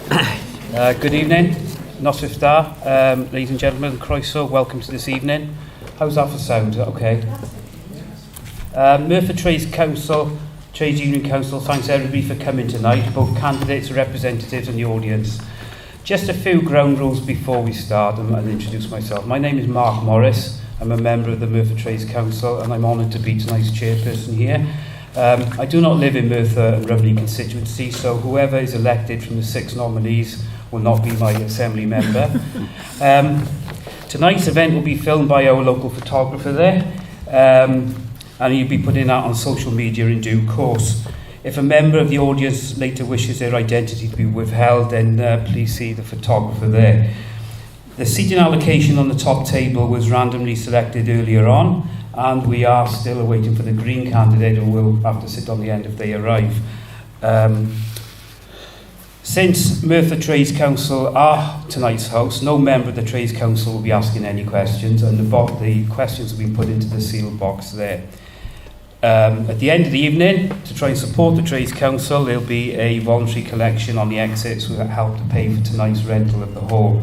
Good evening, Noswaith Da, ladies and gentlemen, croeso, welcome to this evening. How's that for sound? Okay. Merthyr Trades Council, Trades Union Council, thanks everybody for coming tonight, both candidates, representatives and the audience. Just a few ground rules before we start and I'll introduce myself. My name is Mark Morris, I'm a member of the Merthyr Trades Council and I'm honoured to be tonight's chairperson here. I do not live in Merthyr and Rumney constituency, so whoever is elected from the 6 nominees will not be my assembly member. Tonight's event will be filmed by our local photographer there, and he'll be putting that on social media in due course. If a member of the audience later wishes their identity to be withheld, then please see the photographer there. The seating allocation on the top table was randomly selected earlier on, and we are still waiting for the Green candidate who will have to sit on the end if they arrive. Since Merthyr Trades Council are tonight's host, no member of the Trades Council will be asking any questions, and the questions will be put into the sealed box there. At the end of the evening, to try and support the Trades Council, there'll be a voluntary collection on the exits that help to pay for tonight's rental of the hall.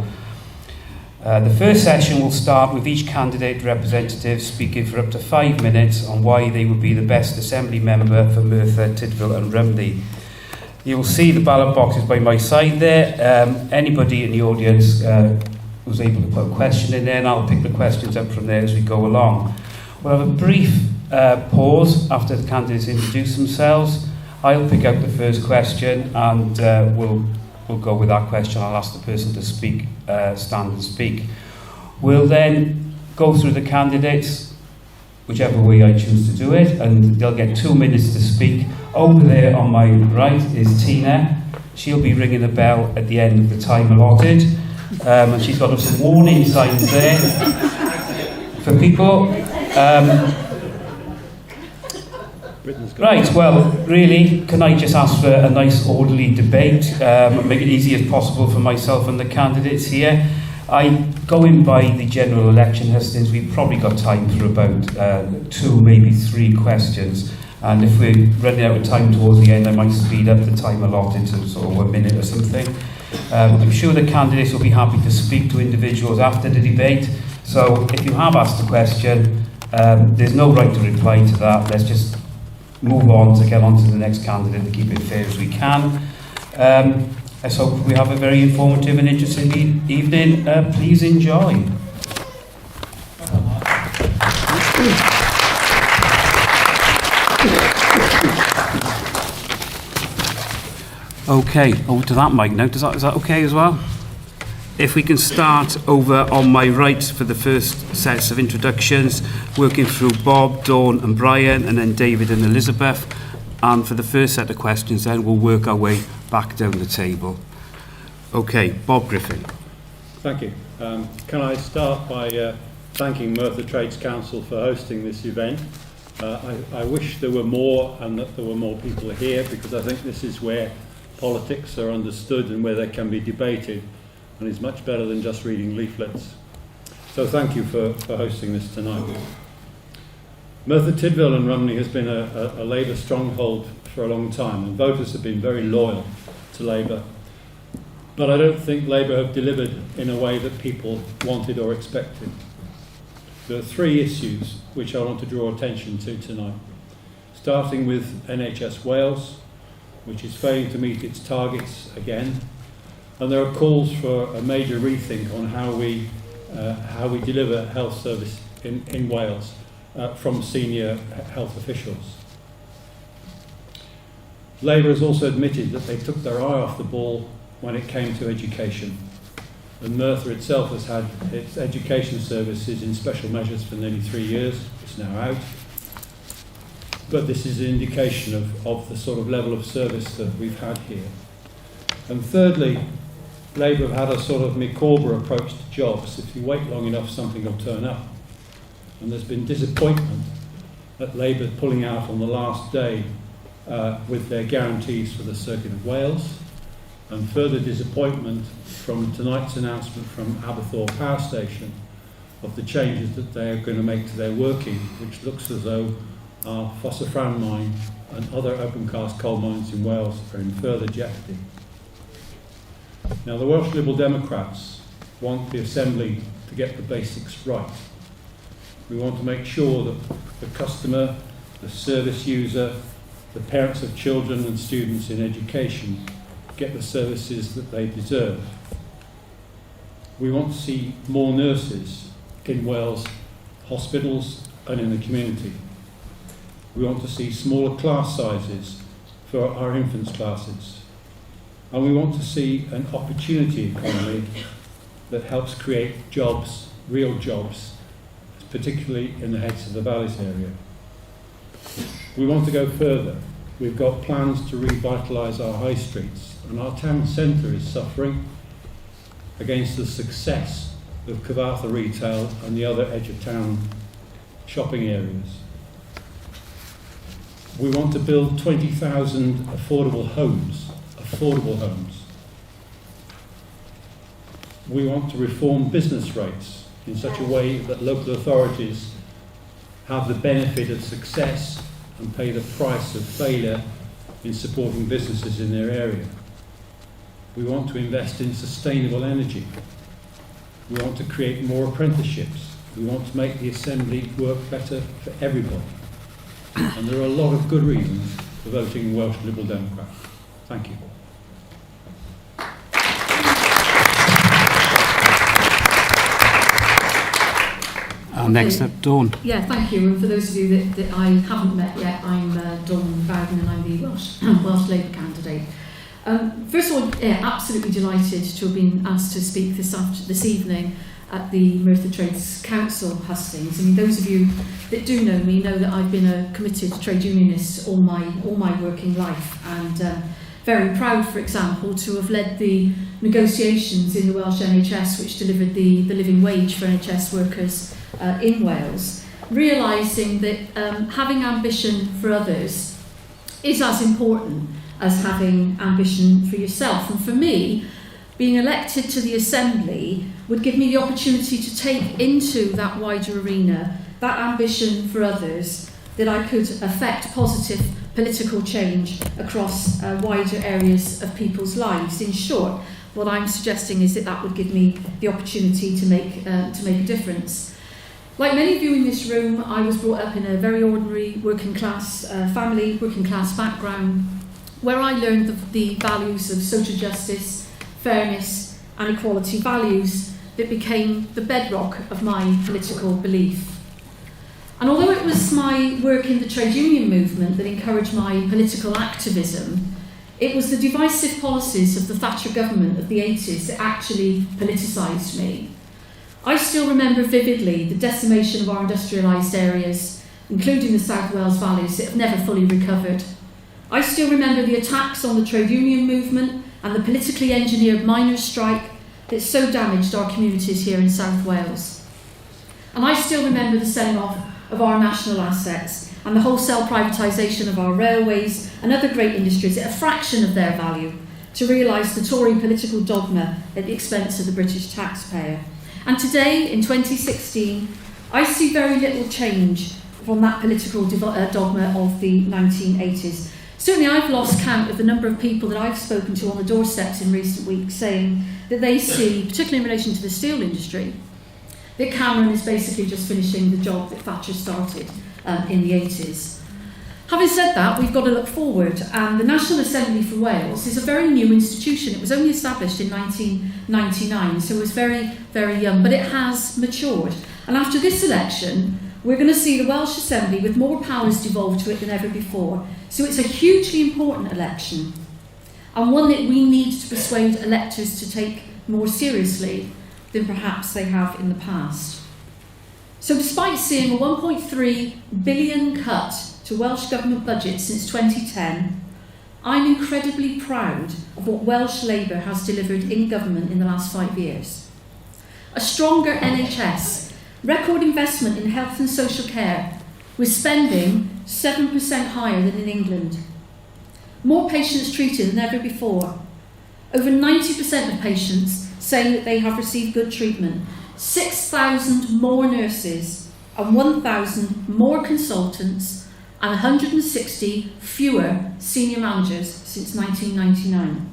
The first session will start with each candidate representative speaking for up to 5 minutes on why they would be the best assembly member for Merthyr, Tydfil and Rumney. You'll see the ballot boxes by my side there. Anybody in the audience who's able to put a question in there, and I'll pick the questions up from there as we go along. We'll have a brief pause after the candidates introduce themselves. I'll pick out the first question and we'll go with that question. I'll ask the person to speak, stand and speak. We'll then go through the candidates, whichever way I choose to do it, and they'll get 2 minutes to speak. Over there on my right is Tina. She'll be ringing the bell at the end of the time allotted. And she's got some warning signs there for people. Right, well, really, can I just ask for a nice orderly debate, make it easy as possible for myself and the candidates here. Going by the general election hustings, we've probably got time for about 2, maybe 3 questions. And if we're running out of time towards the end, I might speed up the time allotted to sort of 1 minute or something. I'm sure the candidates will be happy to speak to individuals after the debate. So if you have asked a question, there's no right to reply to that. Let's just move on to get on to the next candidate to keep it fair as we can. I hope we have a very informative and interesting evening. Please enjoy. Okay, over to that mic now. Is that okay as well? If we can start over on my right for the first sets of introductions, working through Bob, Dawn and Brian, and then David and Elizabeth. And for the first set of questions then, we'll work our way back down the table. Okay, Bob Griffin. Thank you. Can I start by thanking Merthyr Trades Council for hosting this event. I wish there were more and that there were more people here, because I think this is where politics are understood and where they can be debated, and it's much better than just reading leaflets. So thank you for hosting this tonight. Merthyr Tydfil and Rumney has been a Labour stronghold for a long time, and voters have been very loyal to Labour. But I don't think Labour have delivered in a way that people wanted or expected. There are 3 issues which I want to draw attention to tonight, starting with NHS Wales, which is failing to meet its targets again. And there are calls for a major rethink on how we deliver health service in Wales from senior health officials. Labour has also admitted that they took their eye off the ball when it came to education. And Merthyr itself has had its education services in special measures for nearly 3 years. It's now out. But this is an indication of the sort of level of service that we've had here. And thirdly, Labour have had a sort of Micawber approach to jobs. If you wait long enough, something will turn up. And there's been disappointment at Labour pulling out on the last day with their guarantees for the Circuit of Wales, and further disappointment from tonight's announcement from Aberthaw Power Station of the changes that they are going to make to their working, which looks as though our Ffos-y-Fran mine and other open cast coal mines in Wales are in further jeopardy. Now, the Welsh Liberal Democrats want the Assembly to get the basics right. We want to make sure that the customer, the service user, the parents of children and students in education get the services that they deserve. We want to see more nurses in Wales hospitals and in the community. We want to see smaller class sizes for our infants classes. And we want to see an opportunity economy that helps create jobs, real jobs, particularly in the Heads of the Valleys area. We want to go further. We've got plans to revitalise our high streets, and our town centre is suffering against the success of Cyfarthfa Retail and the other edge of town shopping areas. We want to build 20,000 affordable homes. We want to reform business rates in such a way that local authorities have the benefit of success and pay the price of failure in supporting businesses in their area. We want to invest in sustainable energy. We want to create more apprenticeships. We want to make the Assembly work better for everybody. And there are a lot of good reasons for voting Welsh Liberal Democrat. Thank you. Next up, Dawn. Yeah, thank you. And for those of you that I haven't met yet, I'm Dawn Bowden and I'm the Welsh Labour candidate. First of all, absolutely delighted to have been asked to speak this evening at the Merthyr Trades Council hustings. I mean, those of you that do know me know that I've been a committed trade unionist all my working life, and very proud, for example, to have led the negotiations in the Welsh NHS which delivered the living wage for NHS workers in Wales, realising that having ambition for others is as important as having ambition for yourself. And for me, being elected to the Assembly would give me the opportunity to take into that wider arena that ambition for others, that I could affect positive political change across wider areas of people's lives. In short, what I'm suggesting is that would give me the opportunity to make a difference. Like many of you in this room, I was brought up in a very ordinary working class family, working class background, where I learned the values of social justice, fairness and equality, values that became the bedrock of my political belief. And although it was my work in the trade union movement that encouraged my political activism, it was the divisive policies of the Thatcher government of the 80s that actually politicised me. I still remember vividly the decimation of our industrialised areas, including the South Wales valleys, that have never fully recovered. I still remember the attacks on the trade union movement and the politically engineered miners' strike that so damaged our communities here in South Wales. And I still remember the selling off of our national assets and the wholesale privatisation of our railways and other great industries at a fraction of their value to realise the Tory political dogma at the expense of the British taxpayer. And today, in 2016, I see very little change from that political dogma of the 1980s. Certainly I've lost count of the number of people that I've spoken to on the doorsteps in recent weeks saying that they see, particularly in relation to the steel industry, that Cameron is basically just finishing the job that Thatcher started in the 80s. Having said that, we've got to look forward, and the National Assembly for Wales is a very new institution. It was only established in 1999, so it was very, very young, but it has matured. And after this election, we're going to see the Welsh Assembly with more powers devolved to it than ever before. So it's a hugely important election, and one that we need to persuade electors to take more seriously than perhaps they have in the past. So despite seeing a 1.3 billion cut to Welsh Government budget since 2010, I'm incredibly proud of what Welsh Labour has delivered in government in the last 5 years. A stronger NHS, record investment in health and social care, with spending 7% higher than in England. More patients treated than ever before. Over 90% of patients saying that they have received good treatment. 6,000 more nurses and 1,000 more consultants and 160 fewer senior managers since 1999.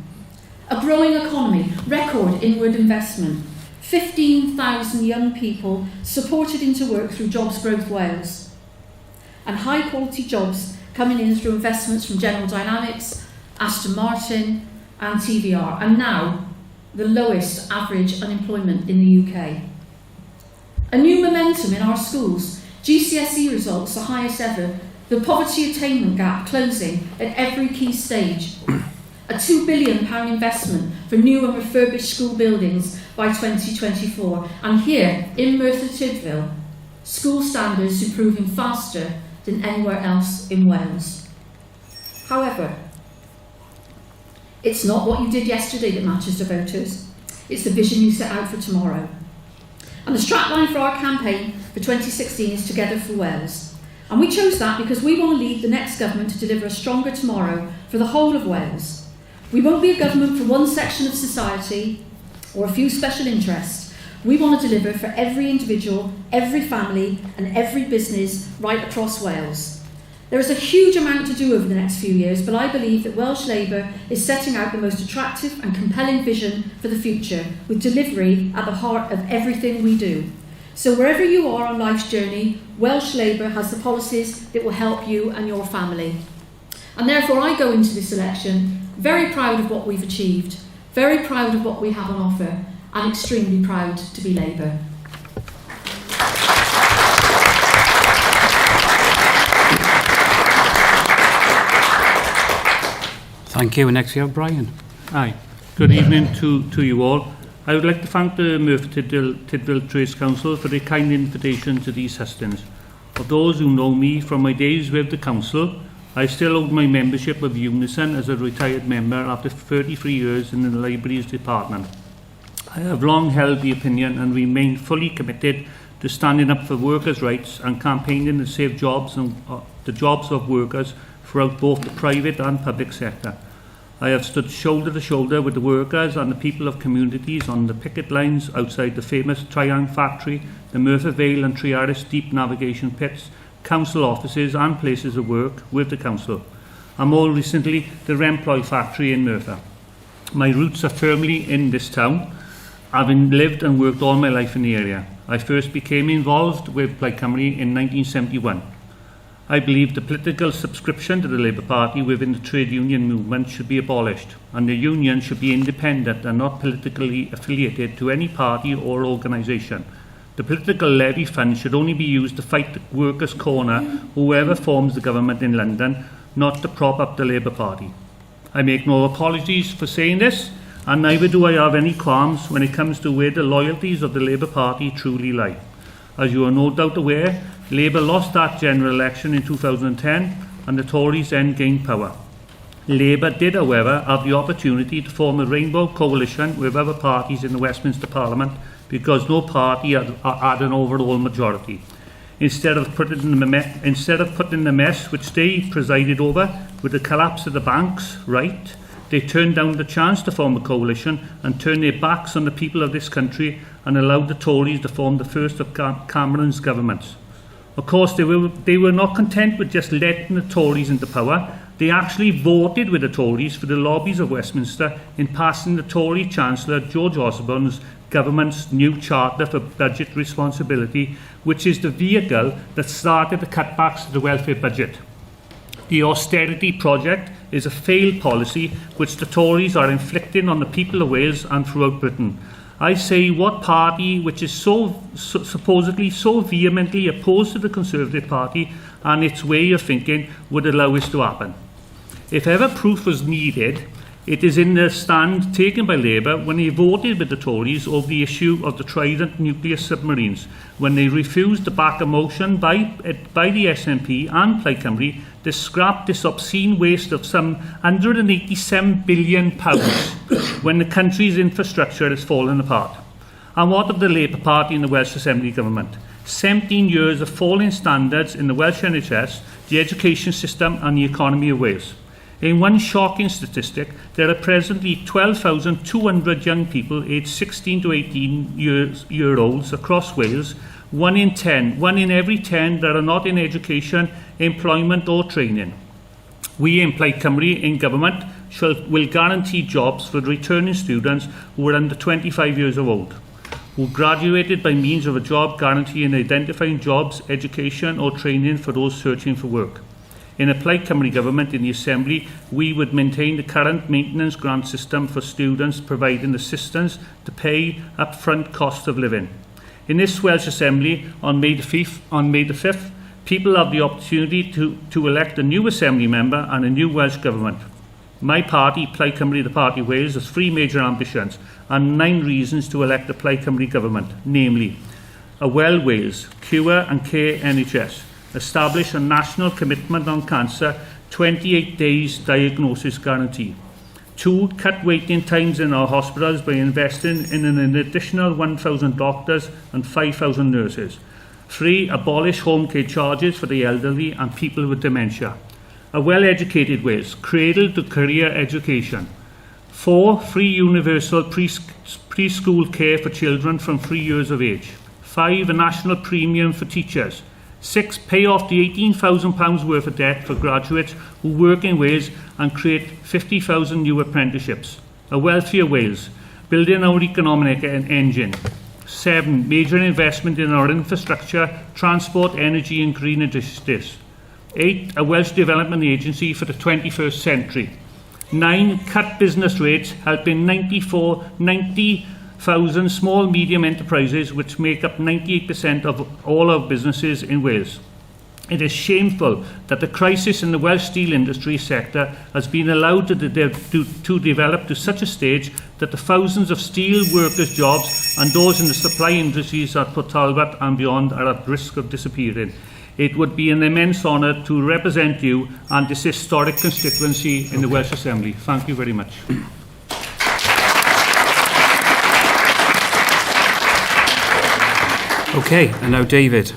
A growing economy, record inward investment, 15,000 young people supported into work through Jobs Growth Wales, and high quality jobs coming in through investments from General Dynamics, Aston Martin and TVR, and now the lowest average unemployment in the UK. A new momentum in our schools, GCSE results the highest ever, the poverty attainment gap closing at every key stage, a £2 billion investment for new and refurbished school buildings by 2024, and here in Merthyr Tydfil, school standards improving faster than anywhere else in Wales. However, it's not what you did yesterday that matters to voters, it's the vision you set out for tomorrow. And the strapline for our campaign for 2016 is Together for Wales. And we chose that because we want to lead the next government to deliver a stronger tomorrow for the whole of Wales. We won't be a government for one section of society or a few special interests. We want to deliver for every individual, every family and every business right across Wales. There is a huge amount to do over the next few years, but I believe that Welsh Labour is setting out the most attractive and compelling vision for the future, with delivery at the heart of everything we do. So wherever you are on life's journey, Welsh Labour has the policies that will help you and your family. And therefore I go into this election very proud of what we've achieved, very proud of what we have on offer, and extremely proud to be Labour. Thank you. Next we have Brian. Hi, good evening to you all. I would like to thank the Merthyr Tydfil Trades Council for their kind invitation to these hustings. For those who know me from my days with the council, I still hold my membership of Unison as a retired member after 33 years in the Libraries Department. I have long held the opinion and remain fully committed to standing up for workers' rights and campaigning to save jobs and the jobs of workers throughout both the private and public sector. I have stood shoulder to shoulder with the workers and the people of communities on the picket lines outside the famous Triang factory, the Merthyr Vale and Trearis deep navigation pits, council offices and places of work with the council, and more recently the Remploy factory in Merthyr. My roots are firmly in this town, having lived and worked all my life in the area. I first became involved with Plaid Cymru in 1971. I believe the political subscription to the Labour Party within the trade union movement should be abolished, and the union should be independent and not politically affiliated to any party or organisation. The political levy fund should only be used to fight the workers' corner, whoever forms the government in London, not to prop up the Labour Party. I make no apologies for saying this, and neither do I have any qualms when it comes to where the loyalties of the Labour Party truly lie. As you are no doubt aware, Labour lost that general election in 2010 and the Tories then gained power. Labour did, however, have the opportunity to form a rainbow coalition with other parties in the Westminster Parliament because no party had an overall majority. Instead of putting the mess which they presided over with the collapse of the banks right, they turned down the chance to form a coalition and turned their backs on the people of this country and allowed the Tories to form the first of Cameron's governments. Of course, they were not content with just letting the Tories into power. They actually voted with the Tories for the lobbies of Westminster in passing the Tory Chancellor George Osborne's government's new Charter for Budget Responsibility, which is the vehicle that started the cutbacks to the welfare budget. The austerity project is a failed policy which the Tories are inflicting on the people of Wales and throughout Britain. I say, what party which is supposedly so vehemently opposed to the Conservative Party and its way of thinking would allow this to happen? If ever proof was needed, it is in the stand taken by Labour when they voted with the Tories over the issue of the Trident nuclear submarines, when they refused to back a motion by the SNP and Plaid Cymru to scrap this obscene waste of some £187 billion when the country's infrastructure has fallen apart. And what of the Labour Party in the Welsh Assembly government? 17 years of falling standards in the Welsh NHS, the education system and the economy of Wales. In one shocking statistic, there are presently 12,200 young people aged 16 to 18 year olds across Wales, one in every 10 that are not in education, employment or training. We in Plaid Cymru in government will guarantee jobs for returning students who are under 25 years old, who graduated by means of a job guarantee in identifying jobs, education or training for those searching for work. In a Plaid Cymru government in the Assembly, we would maintain the current maintenance grant system for students providing assistance to pay upfront cost of living. In this Welsh Assembly on May the 5th, people have the opportunity to elect a new Assembly member and a new Welsh Government. My party, Plaid Cymru, the Party of Wales, has 3 major ambitions and 9 reasons to elect a Plaid Cymru Government, namely, a well Wales, cure and care NHS, establish a national commitment on cancer, 28 days diagnosis guarantee. 2, cut waiting times in our hospitals by investing in an additional 1,000 doctors and 5,000 nurses. 3, abolish home care charges for the elderly and people with dementia. A well-educated Wales, cradle to career education. 4, free universal preschool care for children from 3 years of age. 5, a national premium for teachers. 6, pay off the £18,000 worth of debt for graduates who work in Wales and create 50,000 new apprenticeships. A wealthier Wales, building our economic engine. 7, major investment in our infrastructure, transport, energy and green initiatives. 8, a Welsh Development Agency for the 21st century. 9, cut business rates, helping 90,000 small medium enterprises which make up 98% of all our businesses in Wales. It is shameful that the crisis in the Welsh steel industry sector has been allowed to develop to such a stage that the thousands of steel workers' jobs and those in the supply industries at Port Talbot and beyond are at risk of disappearing. It would be an immense honour to represent you and this historic constituency in the Welsh Assembly. Thank you very much. Okay, and now David.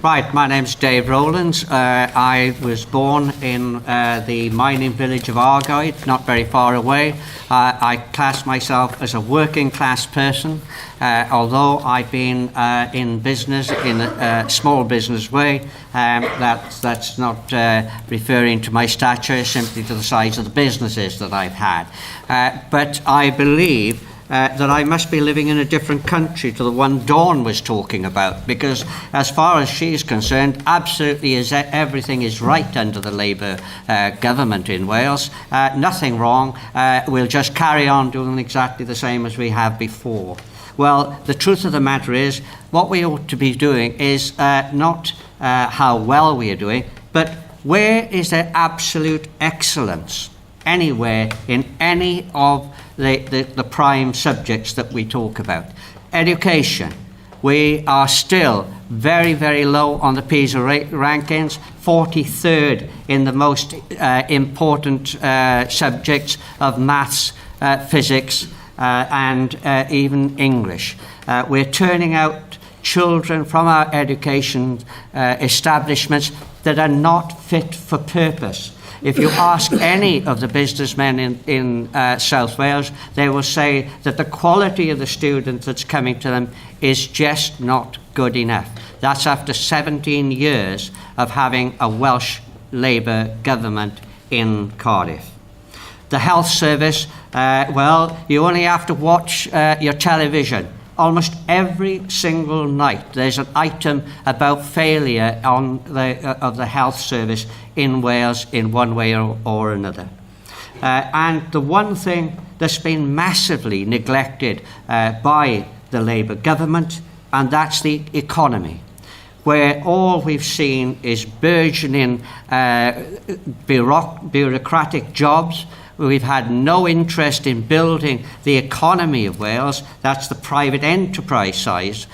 Right, my name's Dave Rowlands. I was born in the mining village of Argyll, not very far away. I class myself as a working class person, although I've been in business in a small business way. That's not referring to my stature, simply to the size of the businesses that I've had. But I believe that I must be living in a different country to the one Dawn was talking about, because as far as she's concerned, absolutely everything is right under the Labour government in Wales. Nothing wrong. We'll just carry on doing exactly the same as we have before. Well, the truth of the matter is, what we ought to be doing is not how well we are doing, but where is there absolute excellence anywhere in any of the prime subjects that we talk about. Education. We are still very, very low on the PISA rankings, 43rd in the most important subjects of maths, physics, and even English. We're turning out children from our education establishments that are not fit for purpose. If you ask any of the businessmen in South Wales, they will say that the quality of the student that's coming to them is just not good enough. That's after 17 years of having a Welsh Labour government in Cardiff. The health service, well, you only have to watch your television. Almost every single night there's an item about failure of the health service in Wales in one way or another. And the one thing that's been massively neglected by the Labour government, and that's the economy, where all we've seen is burgeoning bureaucratic jobs. We've had no interest in building the economy of Wales. That's the private enterprise side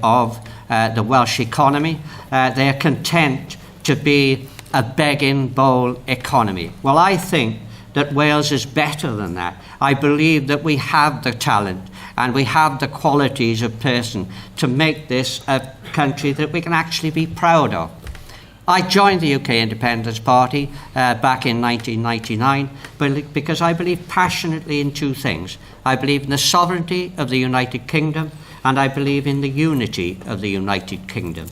of the Welsh economy. They're content to be a begging bowl economy. Well, I think that Wales is better than that. I believe that we have the talent and we have the qualities of person to make this a country that we can actually be proud of. I joined the UK Independence Party back in 1999 because I believe passionately in two things. I believe in the sovereignty of the United Kingdom and I believe in the unity of the United Kingdom.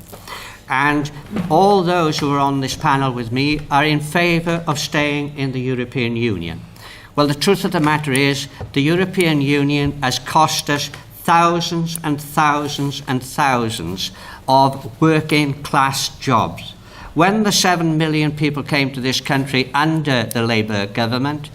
And all those who are on this panel with me are in favour of staying in the European Union. Well, the truth of the matter is the European Union has cost us thousands and thousands and thousands of working class jobs. When the 7 million people came to this country under the Labour government,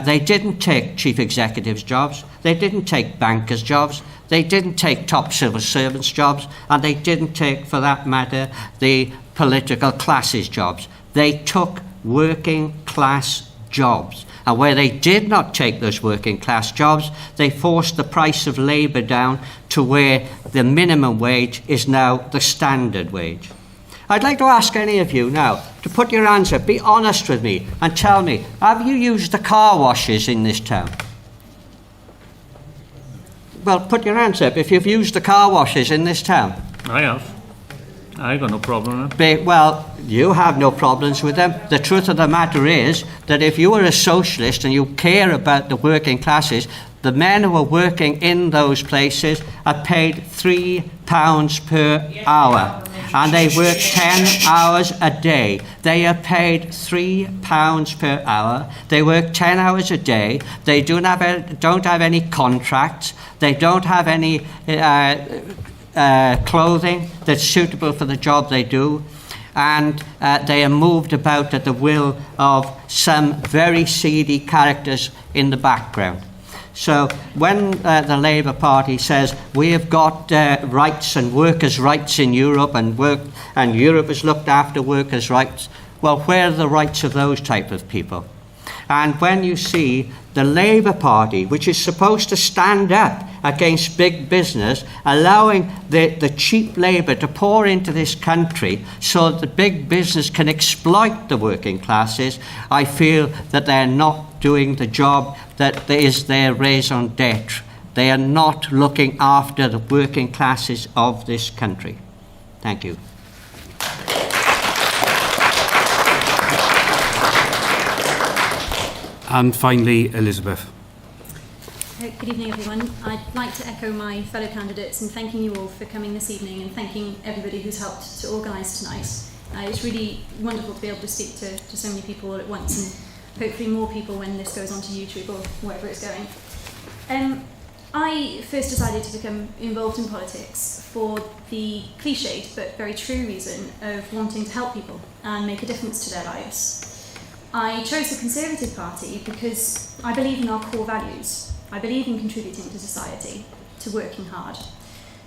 they didn't take chief executives' jobs, they didn't take bankers' jobs, they didn't take top civil servants' jobs, and they didn't take, for that matter, the political classes' jobs. They took working class jobs. And where they did not take those working class jobs, they forced the price of labour down to where the minimum wage is now the standard wage. I'd like to ask any of you now to put your hands up, be honest with me, and tell me, have you used the car washes in this town? Well, put your hands up if you've used the car washes in this town. I have. I got no problem with it. Well, you have no problems with them. The truth of the matter is that if you are a socialist and you care about the working classes, the men who are working in those places are paid £3 per hour. And they work 10 hours a day. They are paid £3 per hour. They work 10 hours a day. They don't have any contracts. They don't have any clothing that's suitable for the job they do, and they are moved about at the will of some very seedy characters in the background. So when the Labour Party says we have got rights and workers' rights in Europe, and Europe has looked after workers' rights, well, where are the rights of those type of people? And when you see the Labour Party, which is supposed to stand up against big business, allowing the cheap labour to pour into this country so that the big business can exploit the working classes, I feel that they're not doing the job that is their raison d'etre. They are not looking after the working classes of this country. Thank you. And finally, Elizabeth. Good evening, everyone. I'd like to echo my fellow candidates in thanking you all for coming this evening and thanking everybody who's helped to organise tonight. It's really wonderful to be able to speak to so many people all at once, and hopefully more people when this goes onto YouTube or wherever it's going. I first decided to become involved in politics for the cliched but very true reason of wanting to help people and make a difference to their lives. I chose the Conservative Party because I believe in our core values. I believe in contributing to society, to working hard,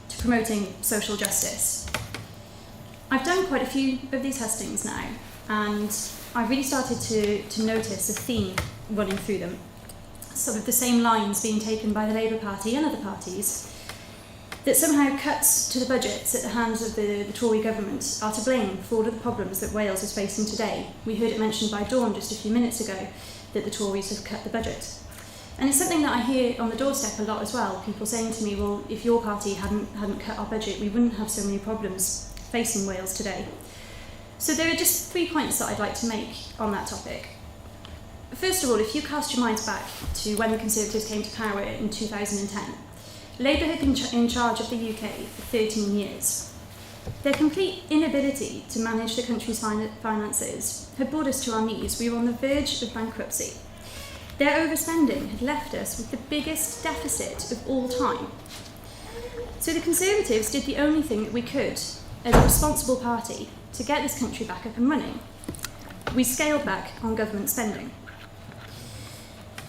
to promoting social justice. I've done quite a few of these hustings now, and I've really started to notice a theme running through them. Sort of the same lines being taken by the Labour Party and other parties, that somehow cuts to the budgets at the hands of the Tory government are to blame for all of the problems that Wales is facing today. We heard it mentioned by Dawn just a few minutes ago that the Tories have cut the budget. And it's something that I hear on the doorstep a lot as well, people saying to me, well, if your party hadn't cut our budget, we wouldn't have so many problems facing Wales today. So there are just 3 points that I'd like to make on that topic. First of all, if you cast your minds back to when the Conservatives came to power in 2010, Labour had been in charge of the UK for 13 years. Their complete inability to manage the country's finances had brought us to our knees. We were on the verge of bankruptcy. Their overspending had left us with the biggest deficit of all time. So the Conservatives did the only thing that we could as a responsible party to get this country back up and running. We scaled back on government spending.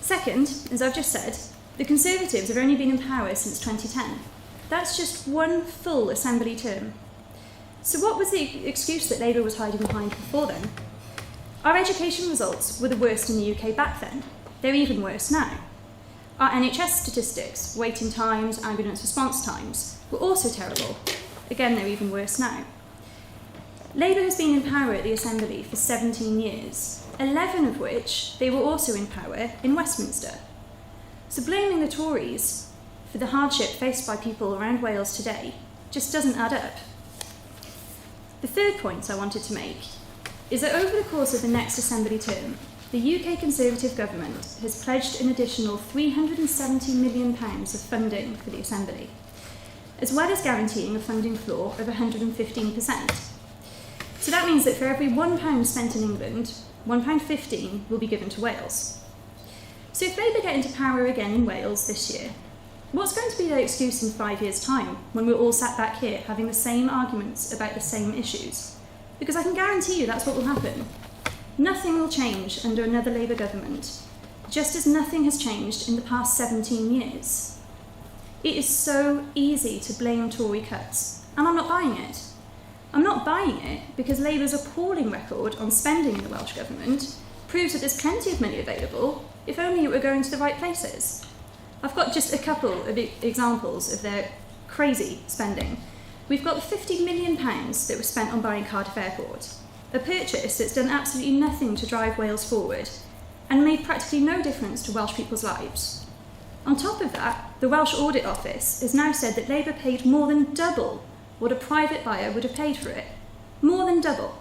Second, as I've just said, the Conservatives have only been in power since 2010. That's just one full Assembly term. So what was the excuse that Labour was hiding behind before then? Our education results were the worst in the UK back then. They're even worse now. Our NHS statistics, waiting times, ambulance response times, were also terrible. Again, they're even worse now. Labour has been in power at the Assembly for 17 years, 11 of which they were also in power in Westminster. So blaming the Tories for the hardship faced by people around Wales today just doesn't add up. The third point I wanted to make is that over the course of the next Assembly term, the UK Conservative government has pledged an additional £370 million of funding for the Assembly, as well as guaranteeing a funding floor of 115%. So that means that for every £1 spent in England, £1.15 will be given to Wales. So if Labour get into power again in Wales this year, what's going to be their excuse in 5 years' time when we're all sat back here having the same arguments about the same issues? Because I can guarantee you that's what will happen. Nothing will change under another Labour government, just as nothing has changed in the past 17 years. It is so easy to blame Tory cuts, and I'm not buying it. I'm not buying it because Labour's appalling record on spending in the Welsh Government proves that there's plenty of money available if only it were going to the right places. I've got just a couple of examples of their crazy spending. We've got £50 million that was spent on buying Cardiff Airport, a purchase that's done absolutely nothing to drive Wales forward and made practically no difference to Welsh people's lives. On top of that, the Welsh Audit Office has now said that Labour paid more than double what a private buyer would have paid for it. More than double.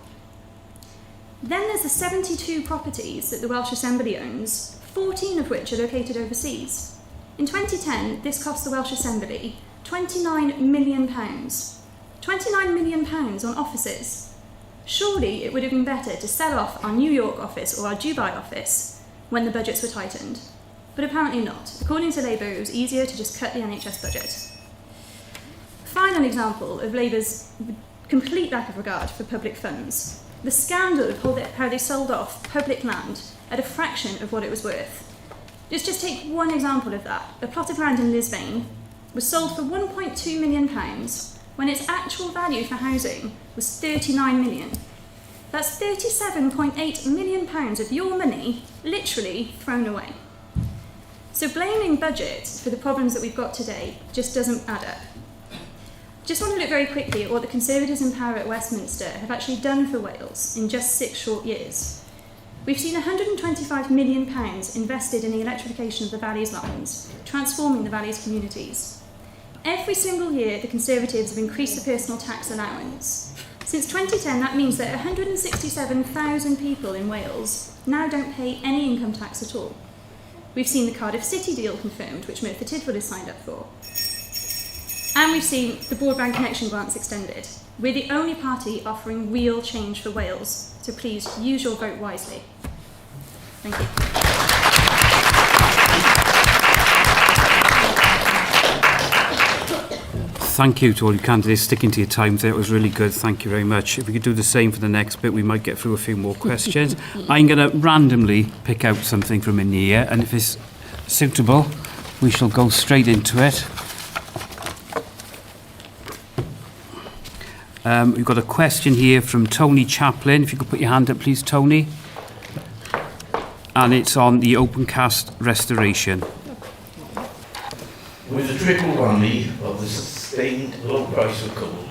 Then there's the 72 properties that the Welsh Assembly owns, 14 of which are located overseas. In 2010, this cost the Welsh Assembly £29 million. £29 million on offices. Surely it would have been better to sell off our New York office or our Dubai office when the budgets were tightened. But apparently not. According to Labour, it was easier to just cut the NHS budget. Final example of Labour's complete lack of regard for public funds. The scandal of how they sold off public land at a fraction of what it was worth. Let's just take one example of that. A plot of land in Lisbon was sold for £1.2 million when its actual value for housing was £39 million. That's £37.8 million of your money literally thrown away. So blaming budget for the problems that we've got today just doesn't add up. Just want to look very quickly at what the Conservatives in power at Westminster have actually done for Wales in just 6 short years. We've seen £125 million invested in the electrification of the Valley's lines, transforming the Valley's communities. Every single year, the Conservatives have increased the personal tax allowance. Since 2010, that means that 167,000 people in Wales now don't pay any income tax at all. We've seen the Cardiff City deal confirmed, which Merthyr Tydfil has signed up for. And we've seen the broadband connection grants extended. We're the only party offering real change for Wales, so please use your vote wisely. Thank you. Thank you to all you candidates sticking to your times there. It was really good. Thank you very much. If we could do the same for the next bit, we might get through a few more questions. I'm going to randomly pick out something from in here, and if it's suitable, we shall go straight into it. We've got a question here from Tony Chaplin. If you could put your hand up, please, Tony. And it's on the Opencast restoration. With the triple whammy of the sustained low price of coal,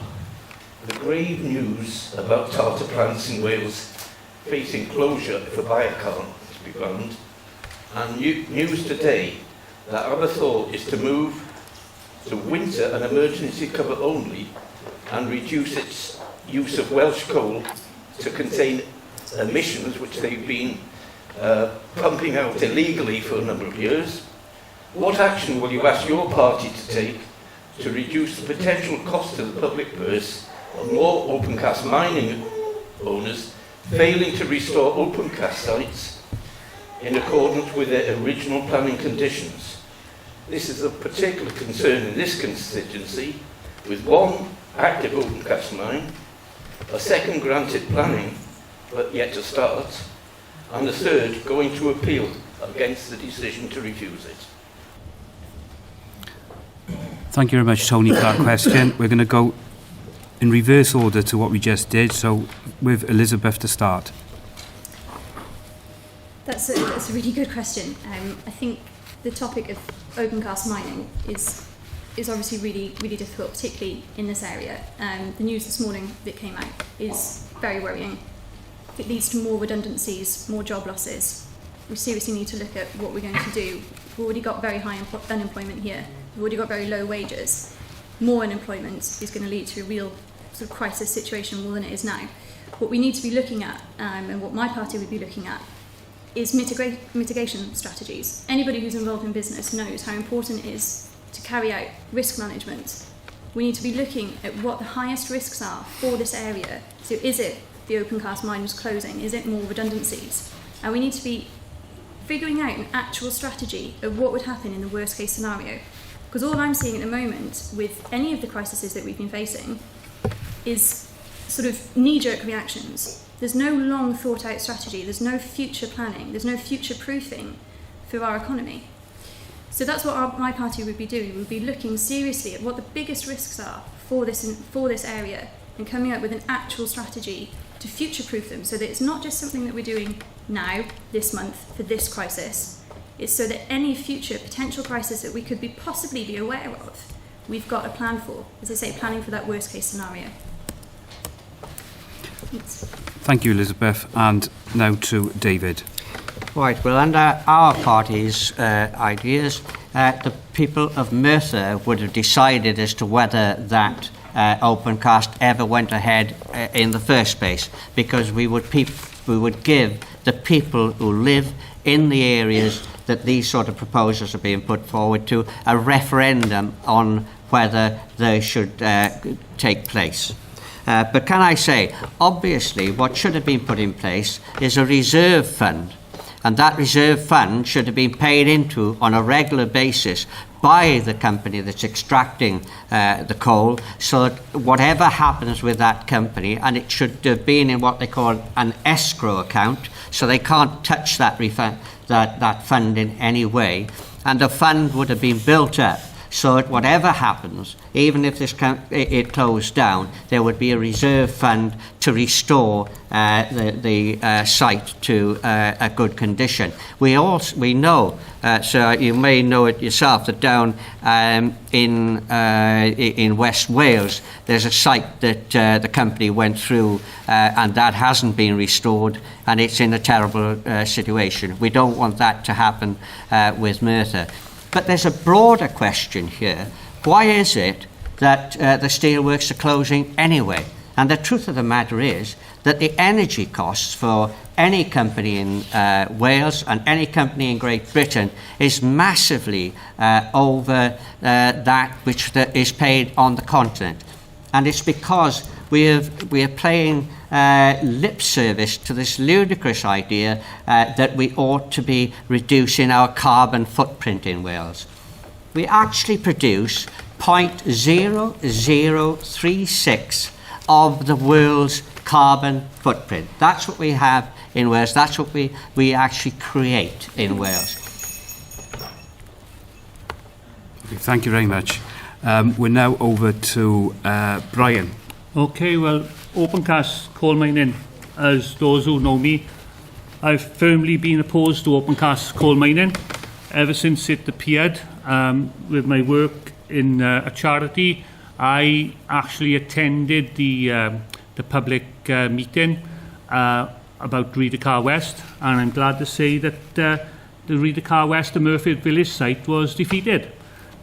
the grave news about tartar plants in Wales facing closure if a buyer can't be found, and news today that Aberthaw is to move to winter and emergency cover only and reduce its use of Welsh coal to contain emissions which they've been pumping out illegally for a number of years. What action will you ask your party to take to reduce the potential cost to the public purse of more opencast mining owners failing to restore opencast sites in accordance with their original planning conditions? This is of particular concern in this constituency, with one active opencast mine, a second granted planning but yet to start, and the third going to appeal against the decision to refuse it. Thank you very much, Tony, for that question. We're going to go in reverse order to what we just did, so with Elizabeth to start. That's a really good question. I think the topic of opencast mining is obviously really difficult, particularly in this area. The news this morning that came out is very worrying. It leads to more redundancies, more job losses. We seriously need to look at what we're going to do. We've already got very high unemployment here. We've already got very low wages. More unemployment is going to lead to a real sort of crisis situation more than it is now. What we need to be looking at, and what my party would be looking at, is mitigation strategies. Anybody who's involved in business knows how important it is to carry out risk management. We need to be looking at what the highest risks are for this area. So is it the open cast miners closing? Is it more redundancies? And we need to be figuring out an actual strategy of what would happen in the worst case scenario. Because all I'm seeing at the moment with any of the crises that we've been facing is sort of knee-jerk reactions. There's no long thought out strategy, there's no future planning, there's no future proofing for our economy. So that's what my party would be doing. We'd be looking seriously at what the biggest risks are for this area and coming up with an actual strategy to future-proof them, so that it's not just something that we're doing now, this month, for this crisis. It's so that any future potential crisis that we could possibly be aware of, we've got a plan for. As I say, planning for that worst-case scenario. Thanks. Thank you, Elizabeth. And now to David. Right, well, under our party's ideas, the people of Merthyr would have decided as to whether that open cast ever went ahead in the first place, because we would give the people who live in the areas that these sort of proposals are being put forward to a referendum on whether they should take place. But can I say, obviously, what should have been put in place is a reserve fund, and that reserve fund should have been paid into on a regular basis by the company that's extracting the coal, so that whatever happens with that company, and it should have been in what they call an escrow account, so they can't touch that fund in any way, and the fund would have been built up so that whatever happens, even if it closed down, there would be a reserve fund to restore the site to a good condition. We know, so you may know it yourself, that down in West Wales, there's a site that the company went through and that hasn't been restored, and it's in a terrible situation. We don't want that to happen with Merthyr. But there's a broader question here. Why is it that the steelworks are closing anyway? And the truth of the matter is that the energy costs for any company in Wales and any company in Great Britain is massively over that which is paid on the continent. And it's because we are playing lip service to this ludicrous idea that we ought to be reducing our carbon footprint in Wales. We actually produce 0.0036 of the world's carbon footprint. That's what we have in Wales. That's what we actually create in Wales. Okay, thank you very much. We're now over to Brian. Okay, well, open cast coal mining, as those who know me, I've firmly been opposed to open cast coal mining ever since it appeared. With my work in a charity, I actually attended the public meeting about Rhydyr Car West, and I'm glad to say that the Rhydyr Car West, the Merthyr Village site, was defeated.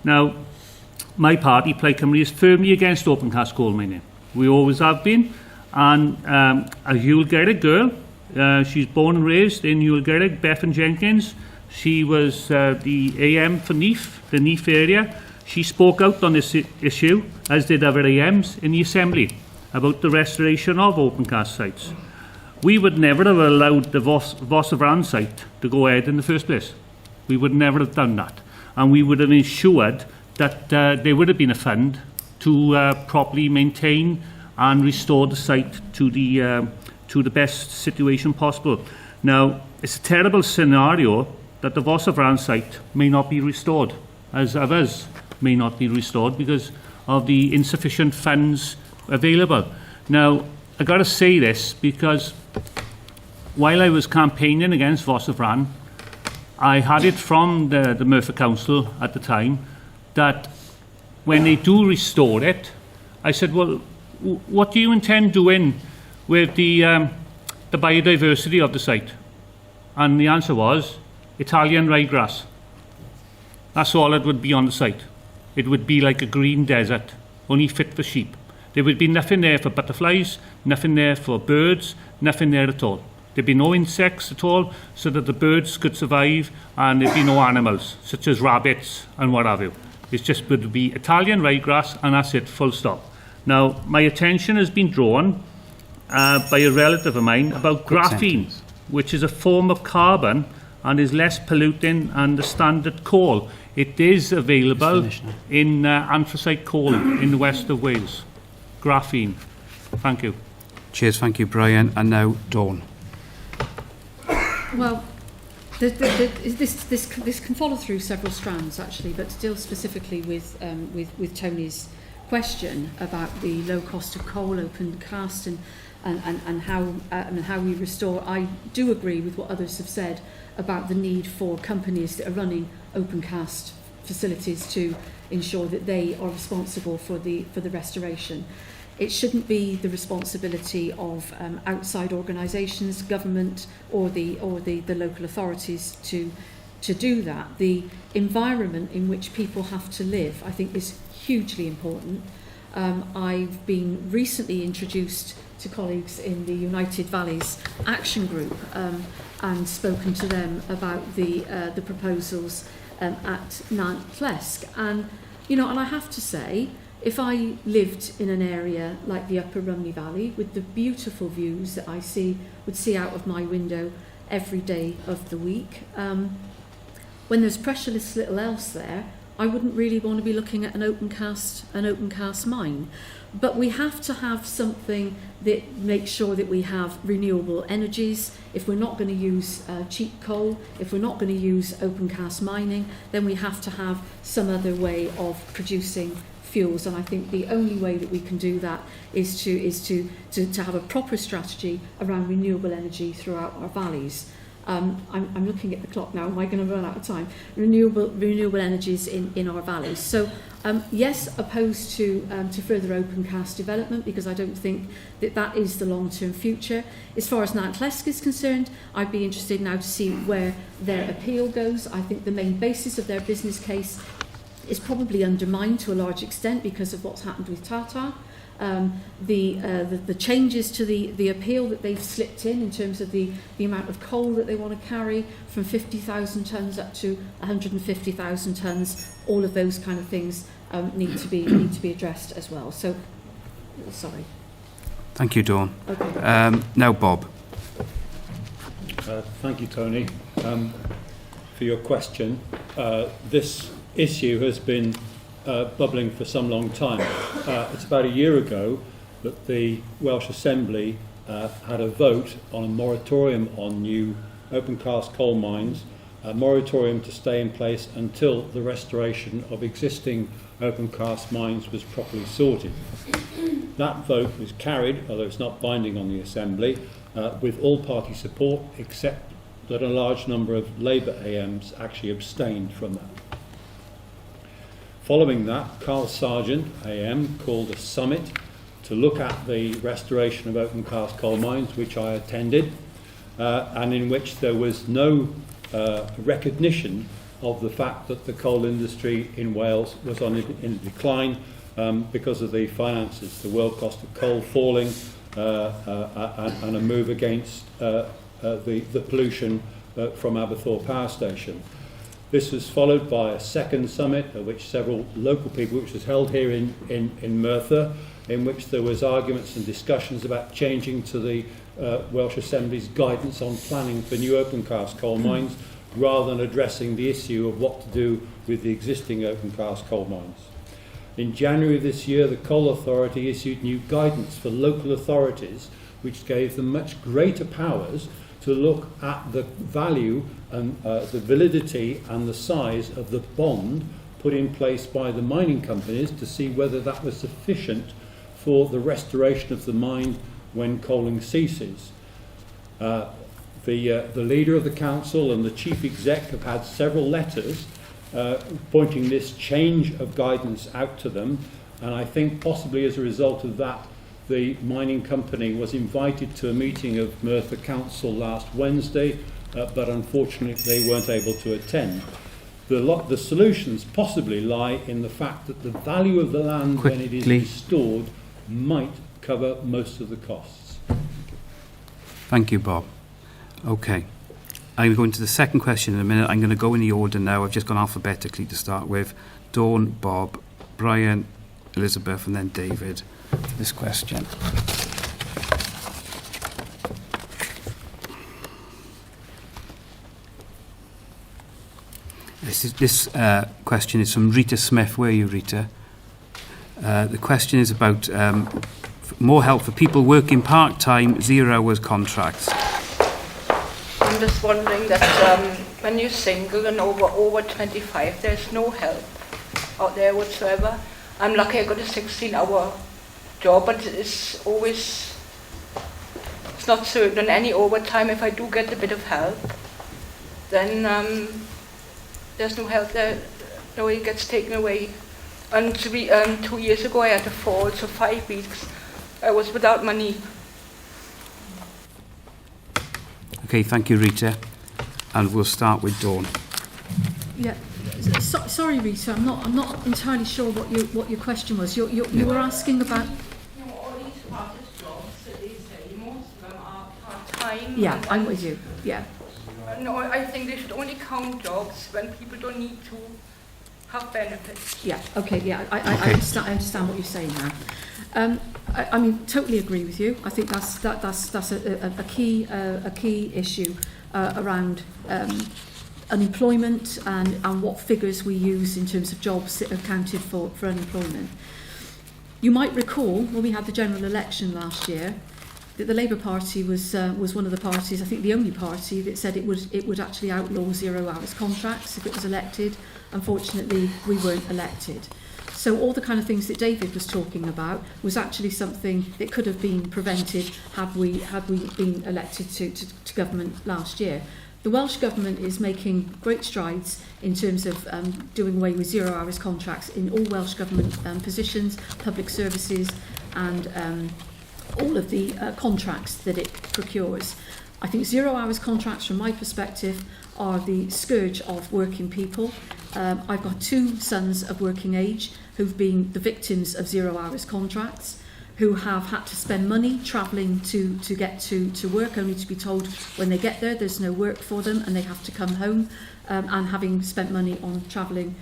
Now, my party, Plaid Cymru, is firmly against open cast coal mining. We always have been. And a Ewell Gerrig girl, she's born and raised in Ewell Gerrig, Bethan Jenkins. She was the AM for Neath, the Neath area. She spoke out on this issue, as did other AMs in the Assembly, about the restoration of open cast sites. We would never have allowed the Vos of Bran site to go ahead in the first place. We would never have done that. And we would have ensured that there would have been a fund to properly maintain and restore the site to the best situation possible. Now, it's a terrible scenario that the Vos of Bran site may not be restored, as others may not be restored because of the insufficient funds available. Now, I got to say this because while I was campaigning against Vos of Bran, I had it from the Merthyr Council at the time that when they do restore it, I said, well, what do you intend doing with the biodiversity of the site? And the answer was Italian ryegrass. That's all that would be on the site. It would be like a green desert, only fit for sheep. There would be nothing there for butterflies, nothing there for birds, nothing there at all. There'd be no insects at all, so that the birds could survive, and there'd be no animals, such as rabbits and what have you. It just would be Italian ryegrass, and that's it, full stop. Now, my attention has been drawn by a relative of mine about graphene, which is a form of carbon and is less polluting than the standard coal. It is available in anthracite coal in the west of Wales. Graphene. Thank you. Cheers, thank you, Brian. And now, Dawn. Well, this can follow through several strands actually, but still specifically with Tony's question about the low cost of coal, open cast, and how we restore. I do agree with what others have said about the need for companies that are running open cast facilities to ensure that they are responsible for the restoration. It shouldn't be the responsibility of outside organisations, government, or the local authorities to do that. The environment in which people have to live, I think, is hugely important. I've been recently introduced to colleagues in the United Valleys Action Group and spoken to them about the proposals at Nant-Plesk. And I have to say, if I lived in an area like the Upper Rumney Valley with the beautiful views that I would see out of my window every day of the week, when there's precious little else there, I wouldn't really want to be looking at an open cast mine. But we have to have something that makes sure that we have renewable energies. If we're not going to use cheap coal, if we're not going to use open cast mining, then we have to have some other way of producing fuels. And I think the only way that we can do that is to have a proper strategy around renewable energy throughout our valleys. I'm looking at the clock now. Am I going to run out of time? Renewable energies in our valleys. So yes, opposed to further open cast development, because I don't think that is the long-term future. As far as Nant-Plesk is concerned, I'd be interested now to see where their appeal goes. I think the main basis of their business case is probably undermined to a large extent because of what's happened with Tata. The changes to the appeal that they've slipped in terms of the amount of coal that they want to carry from 50,000 tonnes up to 150,000 tonnes, all of those kind of things need to be addressed as well. So, sorry. Thank you, Dawn. Okay. Now, Bob. Thank you, Tony, for your question. This issue has been bubbling for some long time. It's about a year ago that the Welsh Assembly had a vote on a moratorium on new open cast coal mines, a moratorium to stay in place until the restoration of existing open cast mines was properly sorted. That vote was carried, although it's not binding on the Assembly, with all party support, except that a large number of Labour AMs actually abstained from that. Following that, Carl Sargent, AM, called a summit to look at the restoration of open cast coal mines, which I attended, and in which there was no recognition of the fact that the coal industry in Wales was in decline because of the finances, the world cost of coal falling, and a move against the pollution from Aberthaw Power Station. This was followed by a second summit at which several local people, which was held here in Merthyr, in which there was arguments and discussions about changing to the Welsh Assembly's guidance on planning for new open cast coal mines, rather than addressing the issue of what to do with the existing open cast coal mines. In January of this year, the Coal Authority issued new guidance for local authorities, which gave them much greater powers to look at the value and the validity and the size of the bond put in place by the mining companies to see whether that was sufficient for the restoration of the mine when coaling ceases. The leader of the council and the chief exec have had several letters pointing this change of guidance out to them, and I think possibly as a result of that, the mining company was invited to a meeting of Merthyr Council last Wednesday, but unfortunately they weren't able to attend. The solutions possibly lie in the fact that the value of the land when it is restored might cover most of the costs. Thank you, Bob. Okay. I'm going to the second question in a minute. I'm going to go in the order now. I've just gone alphabetically to start with. Dawn, Bob, Brian, Elizabeth, and then David. This question. This question is from Rita Smith. Where are you, Rita? The question is about more help for people working part-time, 0 hours contracts. I'm just wondering that when you're single and over 25, there's no help out there whatsoever. I'm lucky I got a 16-hour job, but it's not certain any overtime. If I do get a bit of help, then there's no help there. No, it gets taken away. And 2 years ago I had a fall, so 5 weeks I was without money. Okay, thank you, Rita. And we'll start with Dawn. Yeah. Sorry, Rita. I'm not entirely sure what your question was. You were asking about. All these part-time jobs that they say, most of them are part-time. Yeah, I'm with you. Yeah. No, I think they should only count jobs when people don't need to have benefits. Yeah. Okay. Yeah. I understand what you're saying now. I mean, totally agree with you. I think that's a key issue around unemployment and what figures we use in terms of jobs that are counted for unemployment. You might recall when we had the general election last year that the Labour Party was one of the parties, I think the only party, that said it would actually outlaw 0 hours contracts if it was elected. Unfortunately, we weren't elected. So all the kind of things that David was talking about was actually something that could have been prevented had we been elected to government last year. The Welsh Government is making great strides in terms of doing away with 0 hours contracts in all Welsh Government positions, public services and all of the contracts that it procures. I think 0 hours contracts, from my perspective, are the scourge of working people. I've got 2 sons of working age who've been the victims of 0 hours contracts, who have had to spend money travelling to get to work, only to be told when they get there there's no work for them and they have to come home, and having spent money on travelling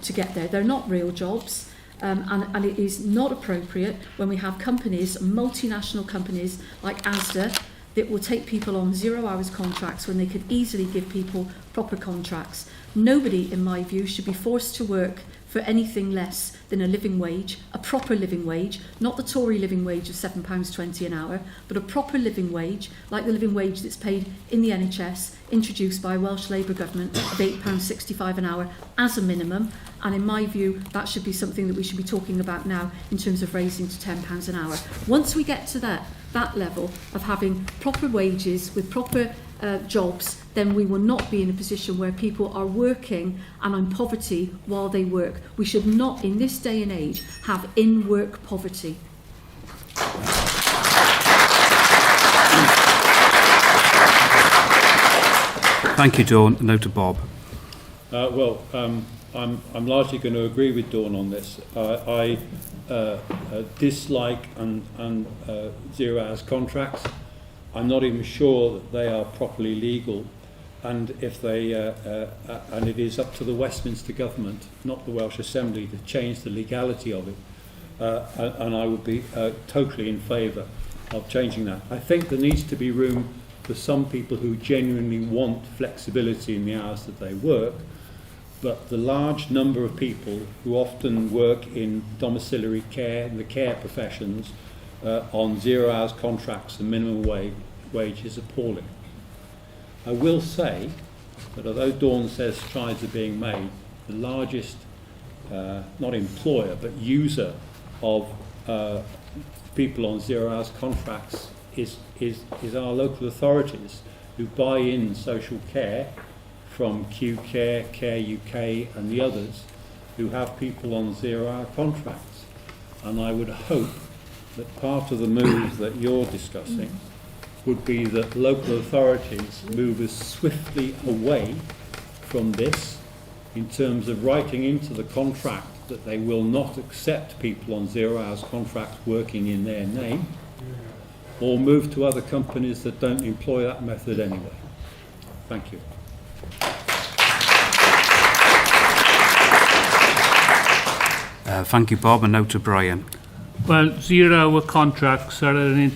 to get there. They're not real jobs. And it is not appropriate when we have companies, multinational companies like Asda, that will take people on 0 hours contracts when they could easily give people proper contracts. Nobody, in my view, should be forced to work for anything less than a living wage, a proper living wage, not the Tory living wage of £7.20 an hour, but a proper living wage, like the living wage that's paid in the NHS, introduced by a Welsh Labour government, of £8.65 an hour as a minimum. And in my view, that should be something that we should be talking about now in terms of raising to £10 an hour. Once we get to that level of having proper wages with proper jobs, then we will not be in a position where people are working and in poverty while they work. We should not, in this day and age, have in-work poverty. Thank you, Dawn. Now to Bob. I'm largely going to agree with Dawn on this. I dislike and 0 hours contracts. I'm not even sure that they are properly legal, and if they and it is up to the Westminster government, not the Welsh Assembly, to change the legality of it. And I would be totally in favour of changing that. I think there needs to be room for some people who genuinely want flexibility in the hours that they work. But the large number of people who often work in domiciliary care, in the care professions, on 0 hours contracts and minimum wage is appalling. I will say that although Dawn says strides are being made, the largest, not employer, but user of people on 0 hours contracts is our local authorities, who buy in social care from Q Care, Care UK and the others, who have people on 0 hour contracts. And I would hope that part of the move that you're discussing would be that local authorities move as swiftly away from this in terms of writing into the contract that they will not accept people on 0 hours contracts working in their name, or move to other companies that don't employ that method anyway. Thank you. Thank you, Bob, and now to Brian. Well, 0 hour contracts are an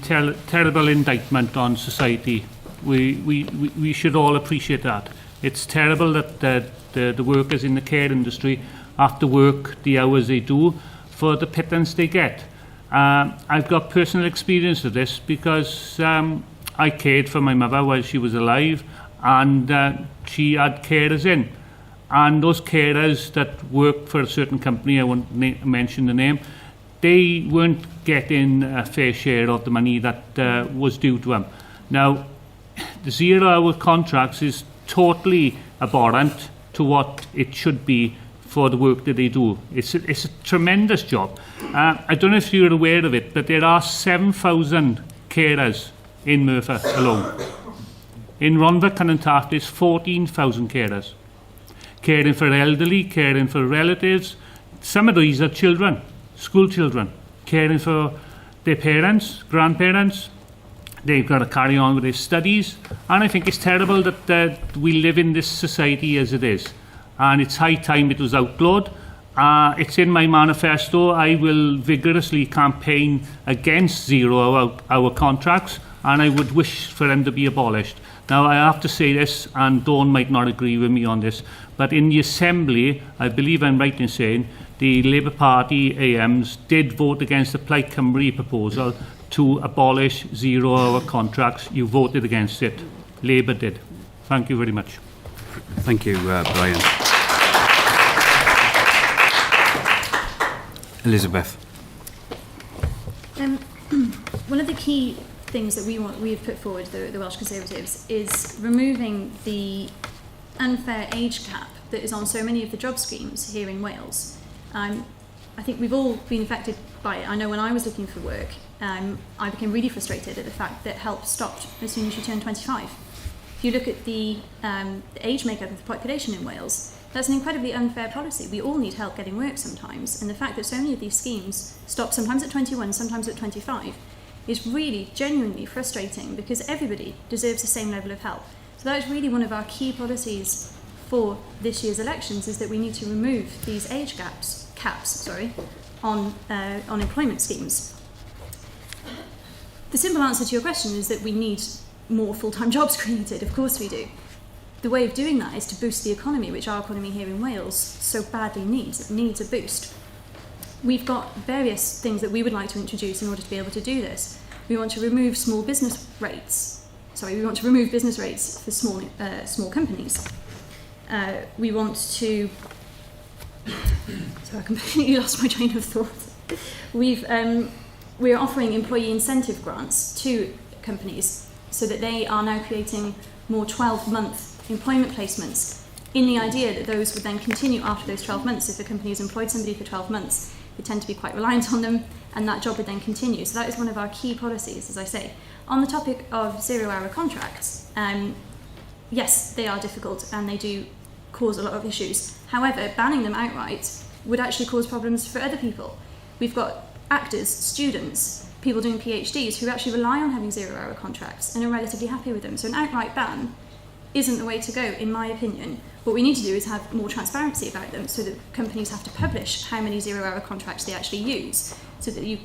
terrible indictment on society. We should all appreciate that. It's terrible that the workers in the care industry have to work the hours they do for the pittance they get. I've got personal experience of this because I cared for my mother while she was alive, and she had carers in. And those carers that worked for a certain company, I won't mention the name, they weren't getting a fair share of the money that was due to them. Now, the 0-hour contracts is totally abhorrent to what it should be for the work that they do. It's a tremendous job. I don't know if you're aware of it, but there are 7,000 carers in Merthyr alone. In Rhondda Cynon there's 14,000 carers. Caring for elderly, caring for relatives. Some of these are children, school children, caring for their parents, grandparents. They've got to carry on with their studies. And I think it's terrible that we live in this society as it is. And it's high time it was outlawed. It's in my manifesto. I will vigorously campaign against 0-hour contracts, and I would wish for them to be abolished. Now, I have to say this, and Dawn might not agree with me on this, but in the Assembly, I believe I'm right in saying, the Labour Party AMs did vote against the Plaid Cymru proposal to abolish 0-hour contracts. You voted against it. Labour did. Thank you very much. Thank you, Brian. Elizabeth. One of the key things that we've put forward, the Welsh Conservatives, is removing the unfair age cap that is on so many of the job schemes here in Wales. I think we've all been affected by it. I know when I was looking for work, I became really frustrated at the fact that help stopped as soon as you turn 25. If you look at the age makeup of the population in Wales, that's an incredibly unfair policy. We all need help getting work sometimes, and the fact that so many of these schemes stop sometimes at 21, sometimes at 25, is really genuinely frustrating because everybody deserves the same level of help. So that is really one of our key policies for this year's elections, is that we need to remove these age caps on employment schemes. The simple answer to your question is that we need more full-time jobs created. Of course we do. The way of doing that is to boost the economy, which our economy here in Wales so badly needs. It needs a boost. We've got various things that we would like to introduce in order to be able to do this. We want to remove business rates for small companies. We want to... So I completely lost my train of thought. We're offering employee incentive grants to companies so that they are now creating more 12-month employment placements, in the idea that those would then continue after those 12 months. If a company has employed somebody for 12 months, they tend to be quite reliant on them, and that job would then continue. So that is one of our key policies, as I say. On the topic of 0-hour contracts, yes, they are difficult and they do cause a lot of issues. However, banning them outright would actually cause problems for other people. We've got actors, students, people doing PhDs who actually rely on having 0-hour contracts and are relatively happy with them. So an outright ban isn't the way to go, in my opinion. What we need to do is have more transparency about them, so that companies have to publish how many 0-hour contracts they actually use, so that you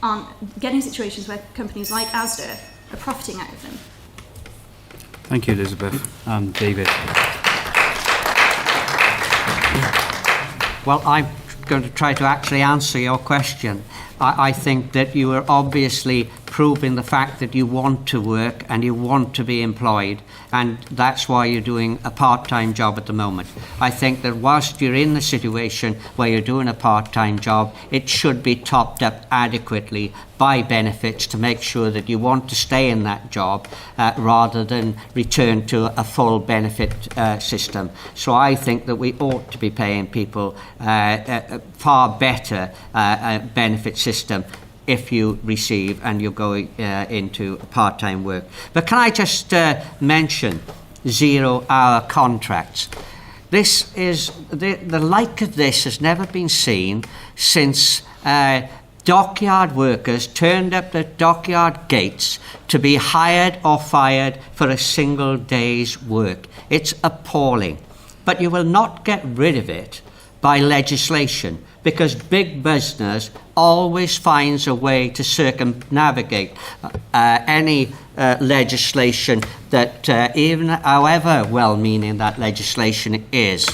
aren't getting situations where companies like Asda are profiting out of them. Thank you, Elizabeth. And David. Well, I'm going to try to actually answer your question. I think that you are obviously proving the fact that you want to work and you want to be employed, and that's why you're doing a part-time job at the moment. I think that whilst you're in the situation where you're doing a part-time job, it should be topped up adequately by benefits to make sure that you want to stay in that job rather than return to a full benefit system. So I think that we ought to be paying people a far better benefit system if you receive and you're going into part-time work. But can I just mention 0-hour contracts? This is the like of this has never been seen since dockyard workers turned up at dockyard gates to be hired or fired for a single day's work. It's appalling. But you will not get rid of it by legislation, because big business always finds a way to circumnavigate any legislation that, even however well-meaning that legislation is,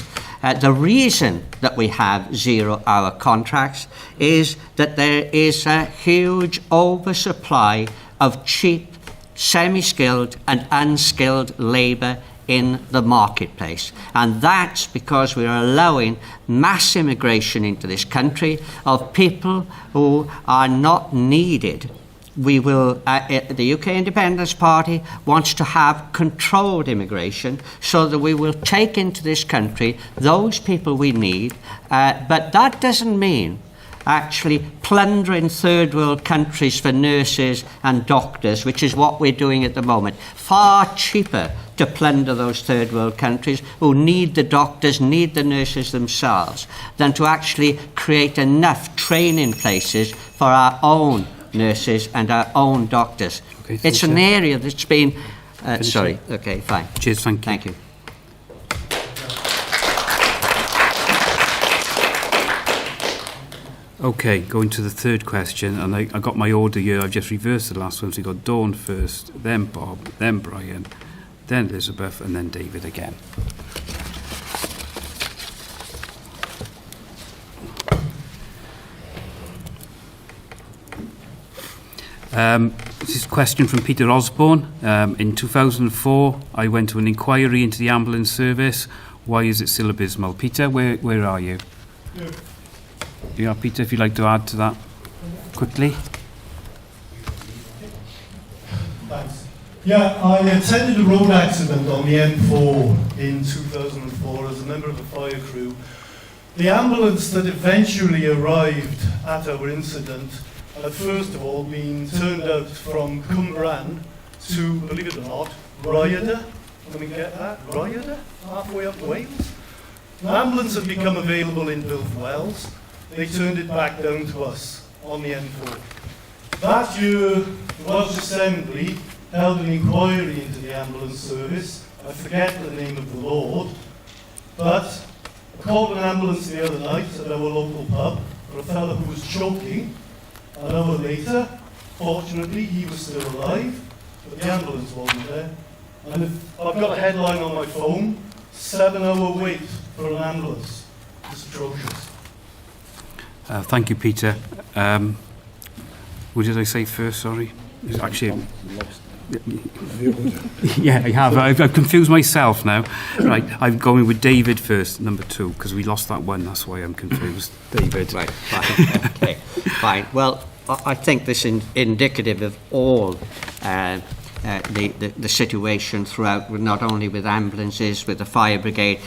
the reason that we have zero-hour contracts is that there is a huge oversupply of cheap, semi-skilled and unskilled labour in the marketplace. And that's because we're allowing mass immigration into this country of people who are not needed. We will, the UK Independence Party wants to have controlled immigration so that we will take into this country those people we need, but that doesn't mean actually plundering third world countries for nurses and doctors, which is what we're doing at the moment. Far cheaper to plunder those third world countries who need the doctors, need the nurses themselves, than to actually create enough training places for our own nurses and our own doctors. Okay, it's an area that's been... sorry, okay, fine. Cheers, thank you. Thank you. Okay, going to the third question, and I got my order here. I've just reversed the last one. So we got Dawn first, then Bob, then Brian, then Elizabeth, and then David again. This is a question from Peter Osborne. In 2004, I went to an inquiry into the ambulance service. Why is it still abysmal? Peter, where are you? Yeah. Yeah, Peter, if you'd like to add to that quickly. Thanks. Yeah, I attended a road accident on the M4 in 2004 as a member of the fire crew. The ambulance that eventually arrived at our incident had first of all been turned out from Cwmbran to, believe it or not, Rhyadr. Let me get that, Rhyadr, halfway up Wales. An ambulance had become available in Builth Wells. They turned it back down to us on the M4. That year, the Welsh Assembly held an inquiry into the ambulance service. I forget the name of the lord, but I called an ambulance the other night at our local pub for a fellow who was choking. An hour later, fortunately, he was still alive, but the ambulance wasn't there. And I've got a headline on my phone, 7-hour wait for an ambulance. It's atrocious. Thank you, Peter. What did I say first? Sorry. It's actually, yeah, I have. I've confused myself now. Right, I'm going with David first, number 2, because we lost that one. That's why I'm confused. David. Right, fine. Okay, fine. Well, I think this is indicative of all the situation throughout, not only with ambulances, with the fire brigade.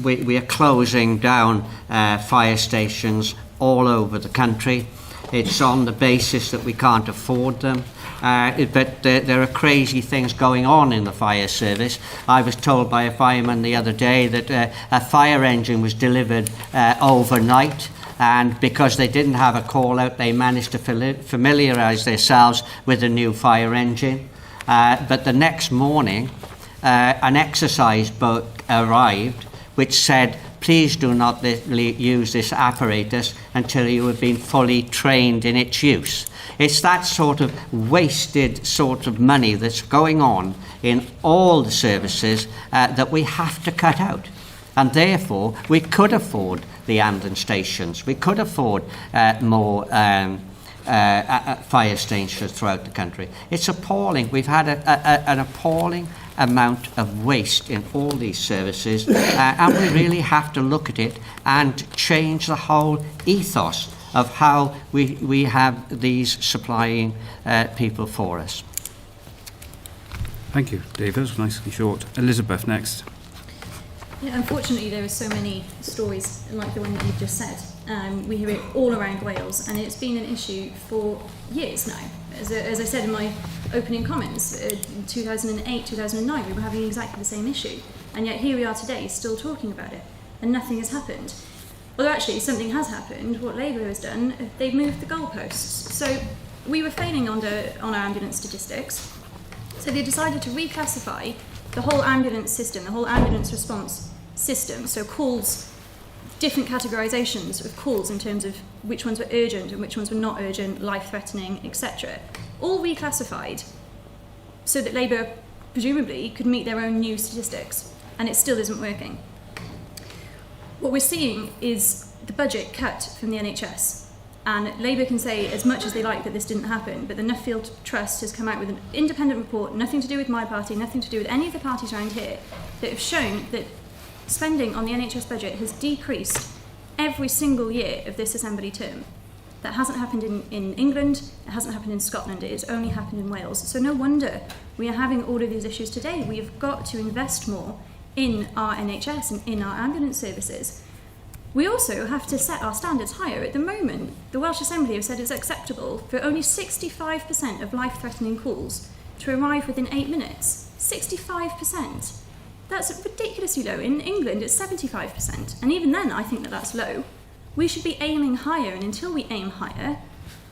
We are closing down fire stations all over the country. It's on the basis that we can't afford them. But there are crazy things going on in the fire service. I was told by a fireman the other day that a fire engine was delivered overnight, and because they didn't have a call out, they managed to familiarise themselves with the new fire engine. But the next morning, an exercise boat arrived which said, please do not use this apparatus until you have been fully trained in its use. It's that sort of wasted sort of money that's going on in all the services that we have to cut out. And therefore, we could afford the ambulance stations. We could afford more fire stations throughout the country. It's appalling. We've had an appalling amount of waste in all these services, and we really have to look at it and change the whole ethos of how we have these supplying people for us. Thank you, David. That was nice and short. Elizabeth, next. Yeah, unfortunately, there are so many stories like the one that you've just said. We hear it all around Wales, and it's been an issue for years now. As I said in my opening comments, in 2008, 2009, we were having exactly the same issue. And yet here we are today, still talking about it, and nothing has happened. Although actually something has happened. What Labour has done, they've moved the goalposts. So we were failing on our ambulance statistics. So they decided to reclassify the whole ambulance system, the whole ambulance response system. So calls, different categorisations of calls in terms of which ones were urgent and which ones were not urgent, life-threatening, etc. All reclassified so that Labour presumably could meet their own new statistics, and it still isn't working. What we're seeing is the budget cut from the NHS, and Labour can say as much as they like that this didn't happen, but the Nuffield Trust has come out with an independent report, nothing to do with my party, nothing to do with any of the parties around here, that have shown that spending on the NHS budget has decreased every single year of this Assembly term. That hasn't happened in England, it hasn't happened in Scotland, it has only happened in Wales. So no wonder we are having all of these issues today. We have got to invest more in our NHS and in our ambulance services. We also have to set our standards higher. At the moment, the Welsh Assembly have said it's acceptable for only 65% of life-threatening calls to arrive within 8 minutes. 65%. That's ridiculously low. In England, it's 75%. And even then, I think that that's low. We should be aiming higher, and until we aim higher,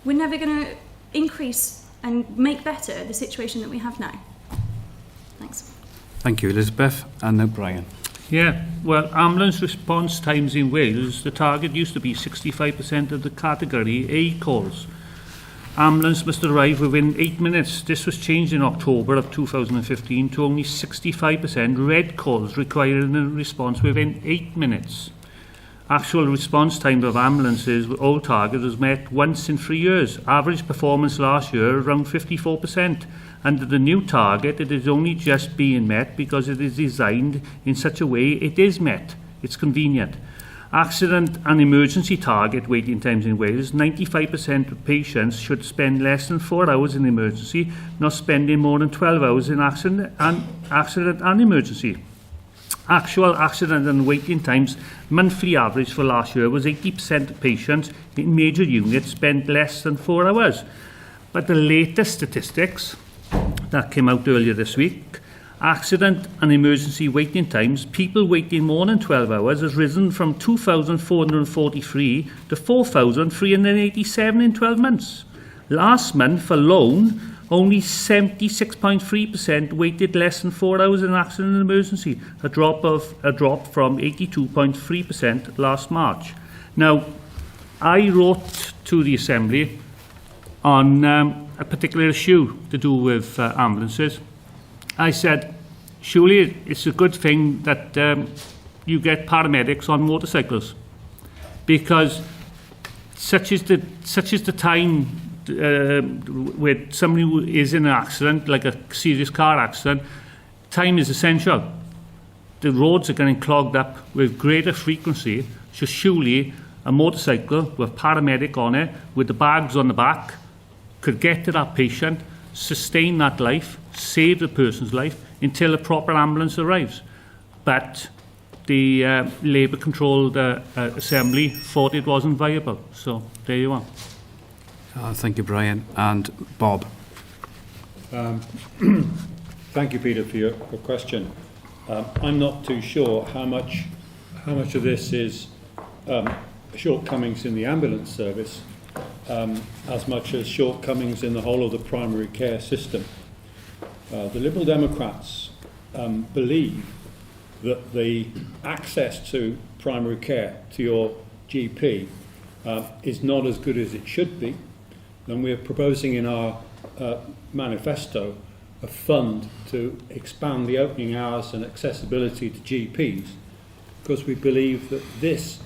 we're never going to increase and make better the situation that we have now. Thanks. Thank you, Elizabeth. And now Brian. Yeah, well, ambulance response times in Wales, the target used to be 65% of the Category A calls. Ambulance must arrive within 8 minutes. This was changed in October of 2015 to only 65% red calls requiring a response within 8 minutes. Actual response time of ambulances with all targets was met once in 3 years. Average performance last year around 54%. Under the new target, it is only just being met because it is designed in such a way it is met. It's convenient. Accident and emergency target waiting times in Wales, 95% of patients should spend less than 4 hours in emergency, not spending more than 12 hours in accident and emergency. Actual accident and waiting times, monthly average for last year was 80% of patients in major units spent less than 4 hours. But the latest statistics that came out earlier this week, accident and emergency waiting times, people waiting more than 12 hours has risen from 2,443 to 4,387 in 12 months. Last month alone, only 76.3% waited less than 4 hours in accident and emergency, a drop from 82.3% last March. Now, I wrote to the Assembly on a particular issue to do with ambulances. I said, surely it's a good thing that you get paramedics on motorcycles, because such is the time where somebody who is in an accident, like a serious car accident. Time is essential. The roads are getting clogged up with greater frequency, so surely a motorcycle with a paramedic on it, with the bags on the back, could get to that patient, sustain that life, save the person's life until a proper ambulance arrives. But the Labour-controlled Assembly thought it wasn't viable. So there you are. Thank you, Brian. And Bob. Thank you, Peter, for your question. I'm not too sure how much of this is shortcomings in the ambulance service, as much as shortcomings in the whole of the primary care system. The Liberal Democrats believe that the access to primary care, to your GP, is not as good as it should be. And we're proposing in our manifesto a fund to expand the opening hours and accessibility to GPs, because we believe that this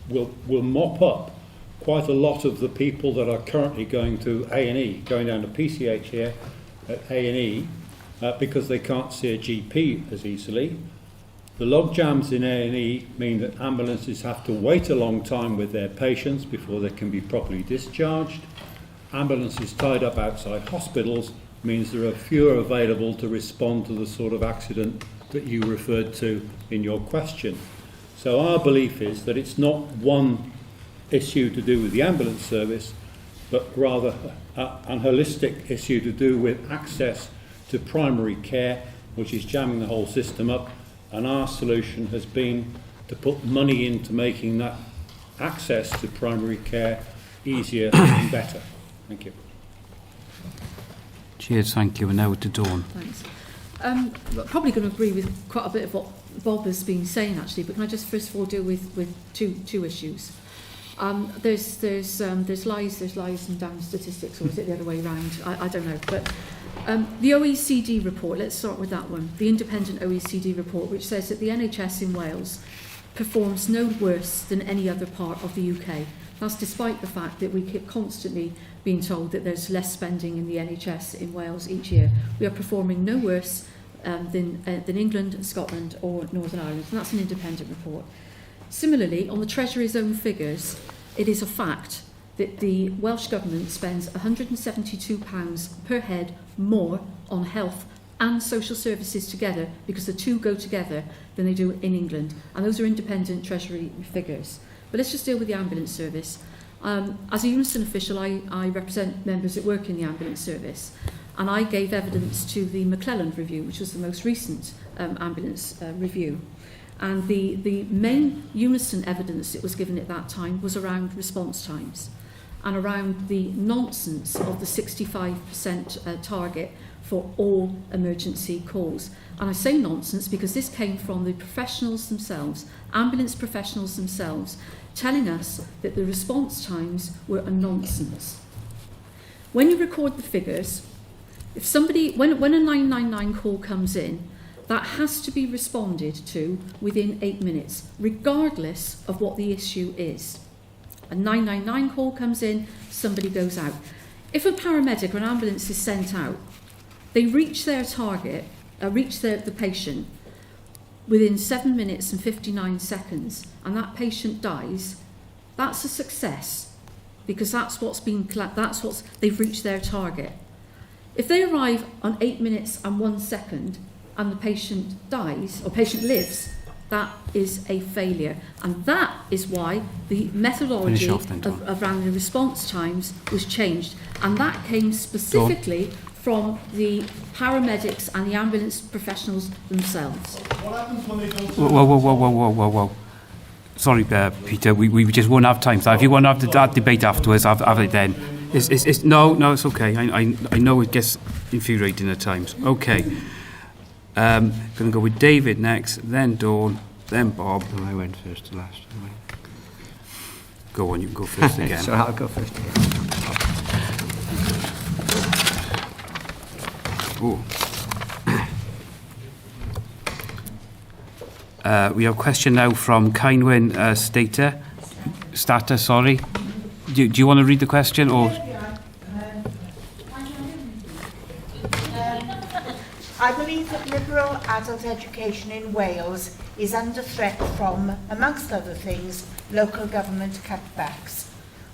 will mop up quite a lot of the people that are currently going to A&E, going down to PCH here at A&E, because they can't see a GP as easily. The log jams in A&E mean that ambulances have to wait a long time with their patients before they can be properly discharged. Ambulances tied up outside hospitals means there are fewer available to respond to the sort of accident that you referred to in your question. So our belief is that it's not one issue to do with the ambulance service, but rather an holistic issue to do with access to primary care, which is jamming the whole system up. And our solution has been to put money into making that access to primary care easier and better. Thank you. Cheers, thank you. And now to Dawn. Thanks. I'm probably going to agree with quite a bit of what Bob has been saying, actually, but can I just first of all deal with two issues? There's lies and damn statistics, or is it the other way around? I don't know. But The OECD report, let's start with that one, the independent OECD report, which says that the NHS in Wales performs no worse than any other part of the UK. That's despite the fact that we keep constantly being told that there's less spending in the NHS in Wales each year. We are performing no worse than England, Scotland or Northern Ireland, and that's an independent report. Similarly, on the Treasury's own figures, it is a fact that the Welsh Government spends £172 per head more on health and social services together, because the two go together, than they do in England. And those are independent Treasury figures. But let's just deal with the ambulance service. As a Unison official, I represent members that work in the ambulance service. And I gave evidence to the McClelland review, which was the most recent ambulance review. And the main Unison evidence that was given at that time was around response times and around the nonsense of the 65% target for all emergency calls. And I say nonsense because this came from the professionals themselves, ambulance professionals themselves, telling us that the response times were a nonsense. When you record the figures, if somebody, when a 999 call comes in, that has to be responded to within 8 minutes, regardless of what the issue is. A 999 call comes in, somebody goes out. If a paramedic or an ambulance is sent out, they reach their target, reach the patient within 7 minutes and 59 seconds, and that patient dies, that's a success, because they've reached their target. If they arrive on 8 minutes and 1 second, and the patient dies, or patient lives, that is a failure. And that is why the methodology around the response times was changed. And that came specifically from the paramedics and the ambulance professionals themselves. What happens when they don't... Whoa. Sorry, Peter, we just won't have time for that. If you want to have that debate afterwards, have it then. No, it's okay. I know it gets infuriating at times. Okay. Going to go with David next, then Dawn, then Bob. And I went first to last. Go on, you can go first again. So I'll go first again. We have a question now from Kynwyn Stata, sorry. Do you want to read the question or? I believe that liberal adult education in Wales is under threat from, amongst other things, local government cutbacks.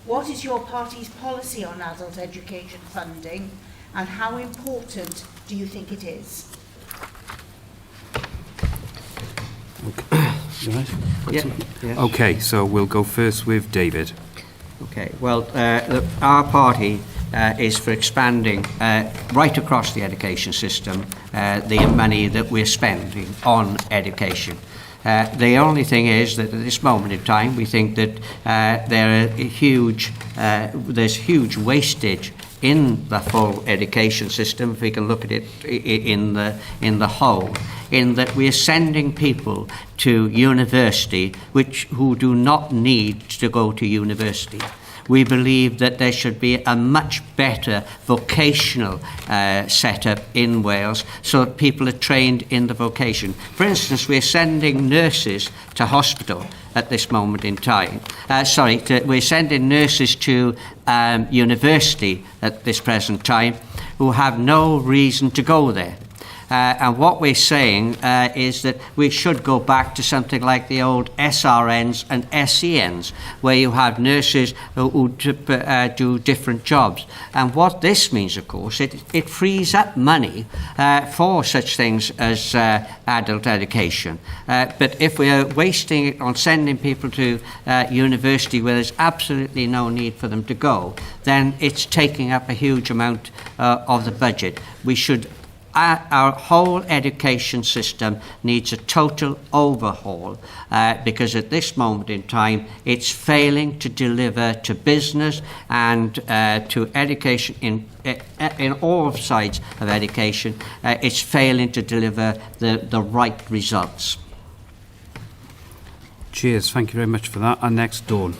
What is your party's policy on adult education funding, and how important do you think it is? Okay. Yes. Okay, so we'll go first with David. Okay, well, our party is for expanding right across the education system the money that we're spending on education. The only thing is that at this moment in time, we think that there's huge wastage in the full education system, if we can look at it in the whole, in that we're sending people to university who do not need to go to university. We believe that there should be a much better vocational setup in Wales so that people are trained in the vocation. For instance, we're sending nurses to hospital at this moment in time. We're sending nurses to university at this present time who have no reason to go there. And what we're saying is that we should go back to something like the old SRNs and SENs, where you have nurses who do different jobs. And what this means, of course, it frees up money for such things as adult education. But if we are wasting it on sending people to university where there's absolutely no need for them to go, then it's taking up a huge amount of the budget. Our whole education system needs a total overhaul because at this moment in time it's failing to deliver to business and to education in all sides of education. It's failing to deliver the right results. Cheers, thank you very much for that. And next, Dawn.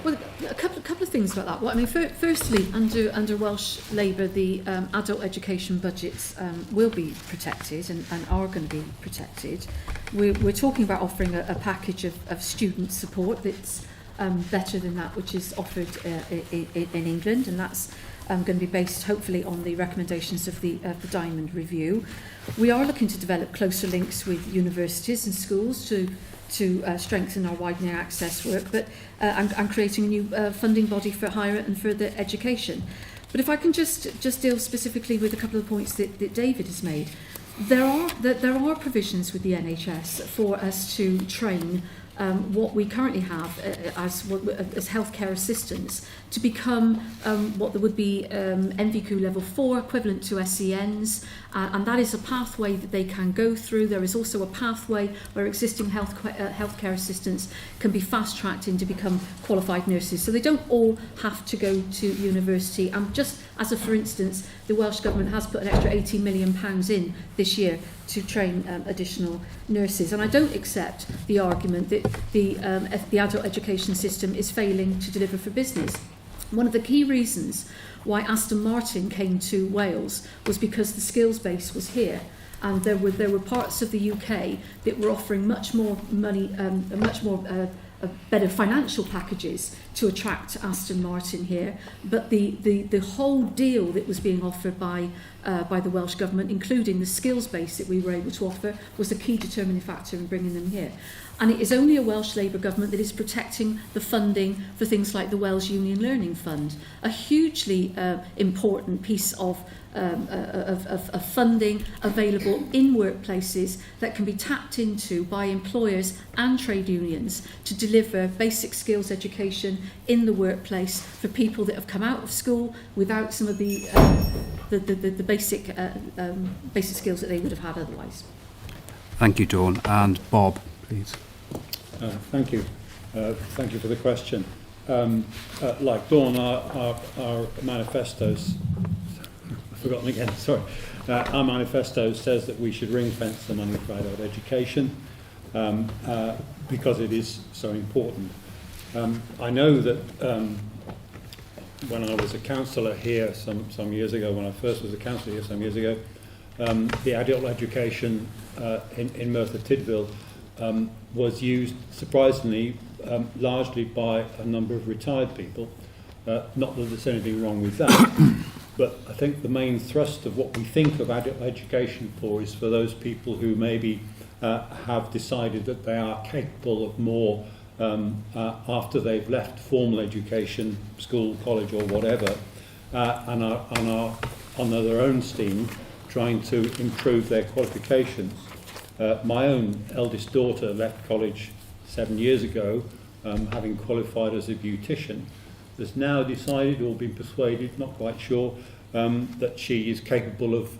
Well, a couple of things about that. Well, I mean, firstly, under Welsh Labour, the adult education budgets will be protected and are going to be protected. We're talking about offering a package of student support that's better than that which is offered in England, and that's going to be based hopefully on the recommendations of the Diamond Review. We are looking to develop closer links with universities and schools to strengthen our widening access work, but and creating a new funding body for higher and further education. But if I can just deal specifically with a couple of points that David has made, there are provisions with the NHS for us to train what we currently have as healthcare assistants to become what there would be NVQ level 4 equivalent to SENs, and that is a pathway that they can go through. There is also a pathway where existing healthcare assistants can be fast-tracked in to become qualified nurses, so they don't all have to go to university. And just as a for instance, the Welsh Government has put an extra £18 million in this year to train additional nurses. And I don't accept the argument that the adult education system is failing to deliver for business. One of the key reasons why Aston Martin came to Wales was because the skills base was here. And there were parts of the UK that were offering much more money, better financial packages to attract Aston Martin here. But the whole deal that was being offered by the Welsh Government, including the skills base that we were able to offer, was a key determining factor in bringing them here. And it is only a Welsh Labour government that is protecting the funding for things like the Wales Union Learning Fund, a hugely important piece of funding available in workplaces that can be tapped into by employers and trade unions to deliver basic skills education in the workplace for people that have come out of school without some of the basic skills that they would have had otherwise. Thank you, Dawn. And Bob, please. Thank you. Thank you for the question. Like Dawn, our manifestos, I've forgotten again, sorry. Our manifesto says that we should ring fence the money for adult education because it is so important. I know that when I was a councillor here some years ago, when I first was a councillor here some years ago, the adult education in Merthyr Tydfil was used, surprisingly, largely by a number of retired people. Not that there's anything wrong with that, but I think the main thrust of what we think of adult education for is for those people who maybe have decided that they are capable of more after they've left formal education, school, college or whatever, and are on their own steam trying to improve their qualifications. My own eldest daughter left college 7 years ago, having qualified as a beautician, has now decided or been persuaded, not quite sure, that she is capable of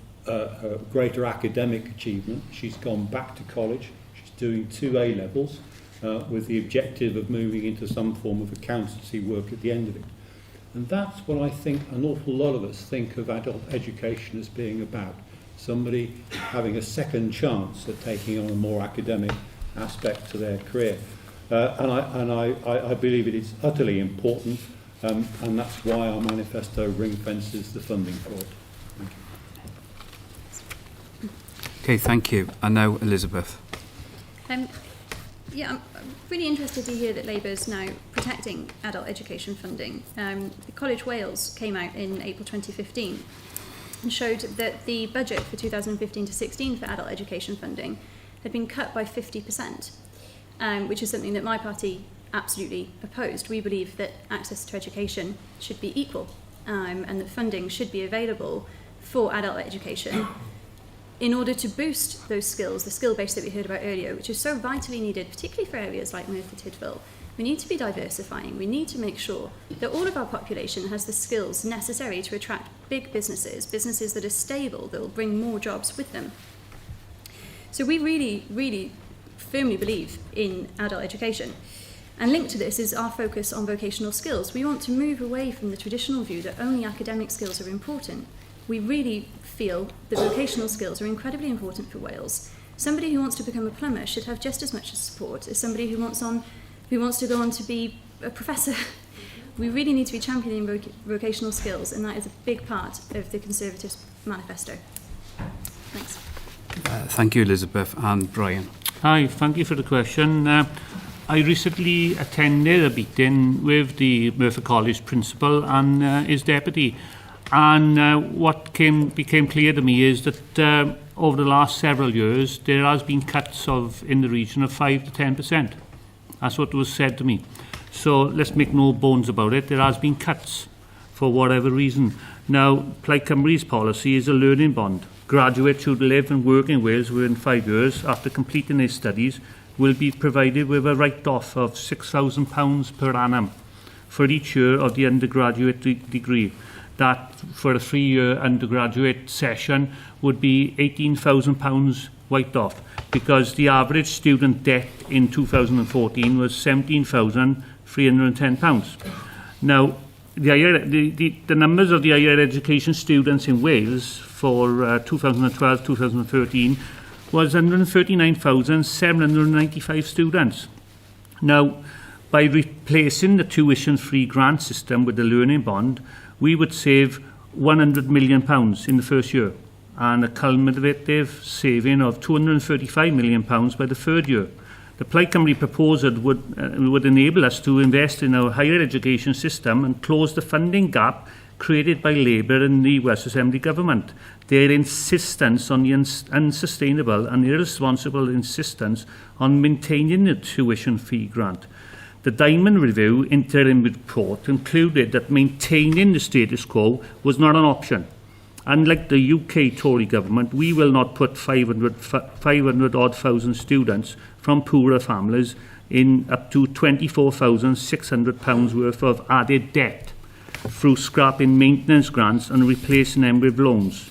greater academic achievement. She's gone back to college. She's doing 2 A-levels with the objective of moving into some form of accountancy work at the end of it. And that's what I think an awful lot of us think of adult education as being about. Somebody having a second chance at taking on a more academic aspect to their career. And I believe it is utterly important, and that's why our manifesto ring fences the funding for it. Thank you. Okay, thank you. And now Elizabeth. Yeah, I'm really interested to hear that Labour is now protecting adult education funding. The College Wales came out in April 2015 and showed that the budget for 2015 to 16 for adult education funding had been cut by 50%, which is something that my party absolutely opposed. We believe that access to education should be equal and that funding should be available for adult education in order to boost those skills, the skill base that we heard about earlier, which is so vitally needed, particularly for areas like Merthyr Tydfil. We need to be diversifying. We need to make sure that all of our population has the skills necessary to attract big businesses, businesses that are stable, that will bring more jobs with them. So we really, really firmly believe in adult education. And linked to this is our focus on vocational skills. We want to move away from the traditional view that only academic skills are important. We really feel that vocational skills are incredibly important for Wales. Somebody who wants to become a plumber should have just as much support as somebody who wants to go on to be a professor We really need to be championing vocational skills, and that is a big part of the Conservatives' manifesto. Thanks. Thank you, Elizabeth and Brian. Hi, thank you for the question. I recently attended a meeting with the Merthyr College principal and his deputy, and what became clear to me is that over the last several years there has been cuts in the region of 5 to 10%. That's what was said to me. So let's make no bones about it. There has been cuts for whatever reason. Now, Plaid Cymru's policy is a learning bond. Graduates who live and work in Wales within 5 years after completing their studies will be provided with a write-off of £6,000 per annum for each year of the undergraduate degree. That, for a 3-year undergraduate session, would be £18,000 write-off, because the average student debt in 2014 was £17,310. Now, the numbers of the higher education students in Wales for 2012-2013 was 139,795 students. Now, by replacing the tuition-free grant system with the learning bond, we would save £100 million in the first year, and a cumulative saving of £235 million by the third year. The Plaid Cymru proposal would enable us to invest in our higher education system and close the funding gap created by Labour and the Welsh Assembly government. Their insistence on the unsustainable and irresponsible insistence on maintaining the tuition fee grant. The Diamond Review interim report concluded that maintaining the status quo was not an option. Unlike the UK Tory government, we will not put 500,000 students from poorer families in up to £24,600 worth of added debt through scrapping maintenance grants and replacing them with loans.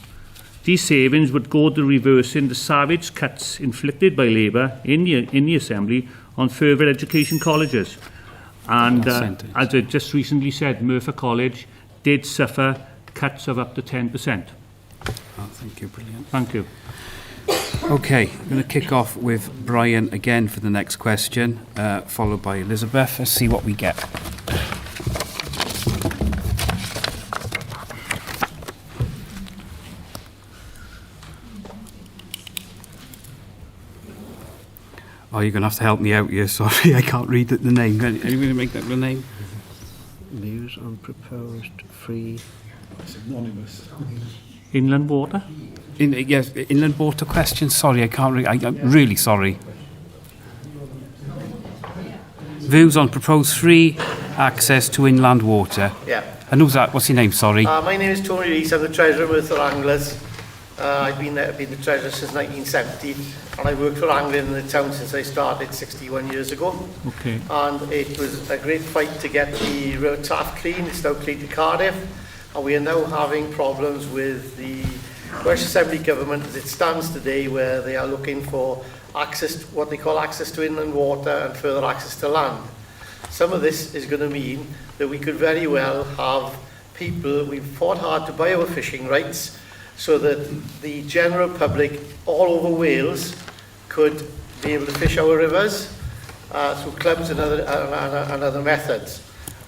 These savings would go to reversing the savage cuts inflicted by Labour in the Assembly on further education colleges. And as I just recently said, Merthyr College did suffer cuts of up to 10%. Oh, thank you, brilliant. Thank you. Okay, I'm going to kick off with Brian again for the next question, followed by Elizabeth. Let's see what we get. Oh, you're going to have to help me out here. Sorry, I can't read the name. Anyone to make that the name? Views on proposed free... It's anonymous. Inland water? Yes, inland water question. Sorry, I can't read. I'm really sorry. Views on proposed free access to inland water. Yeah. And who's that? What's your name? Sorry. My name is Tony Rees. I'm the treasurer of Merthyr Anglers. I've been the treasurer since 1970, and I worked for Angling in the town since I started 61 years ago. Okay. And it was a great fight to get the road Taff clean. It's now clean to Cardiff, and we are now having problems with the Welsh Assembly government as it stands today, where they are looking for access, what they call access to inland water and further access to land. Some of this is going to mean that we could very well have people, we've fought hard to buy our fishing rights so that the general public all over Wales could be able to fish our rivers through clubs and other methods.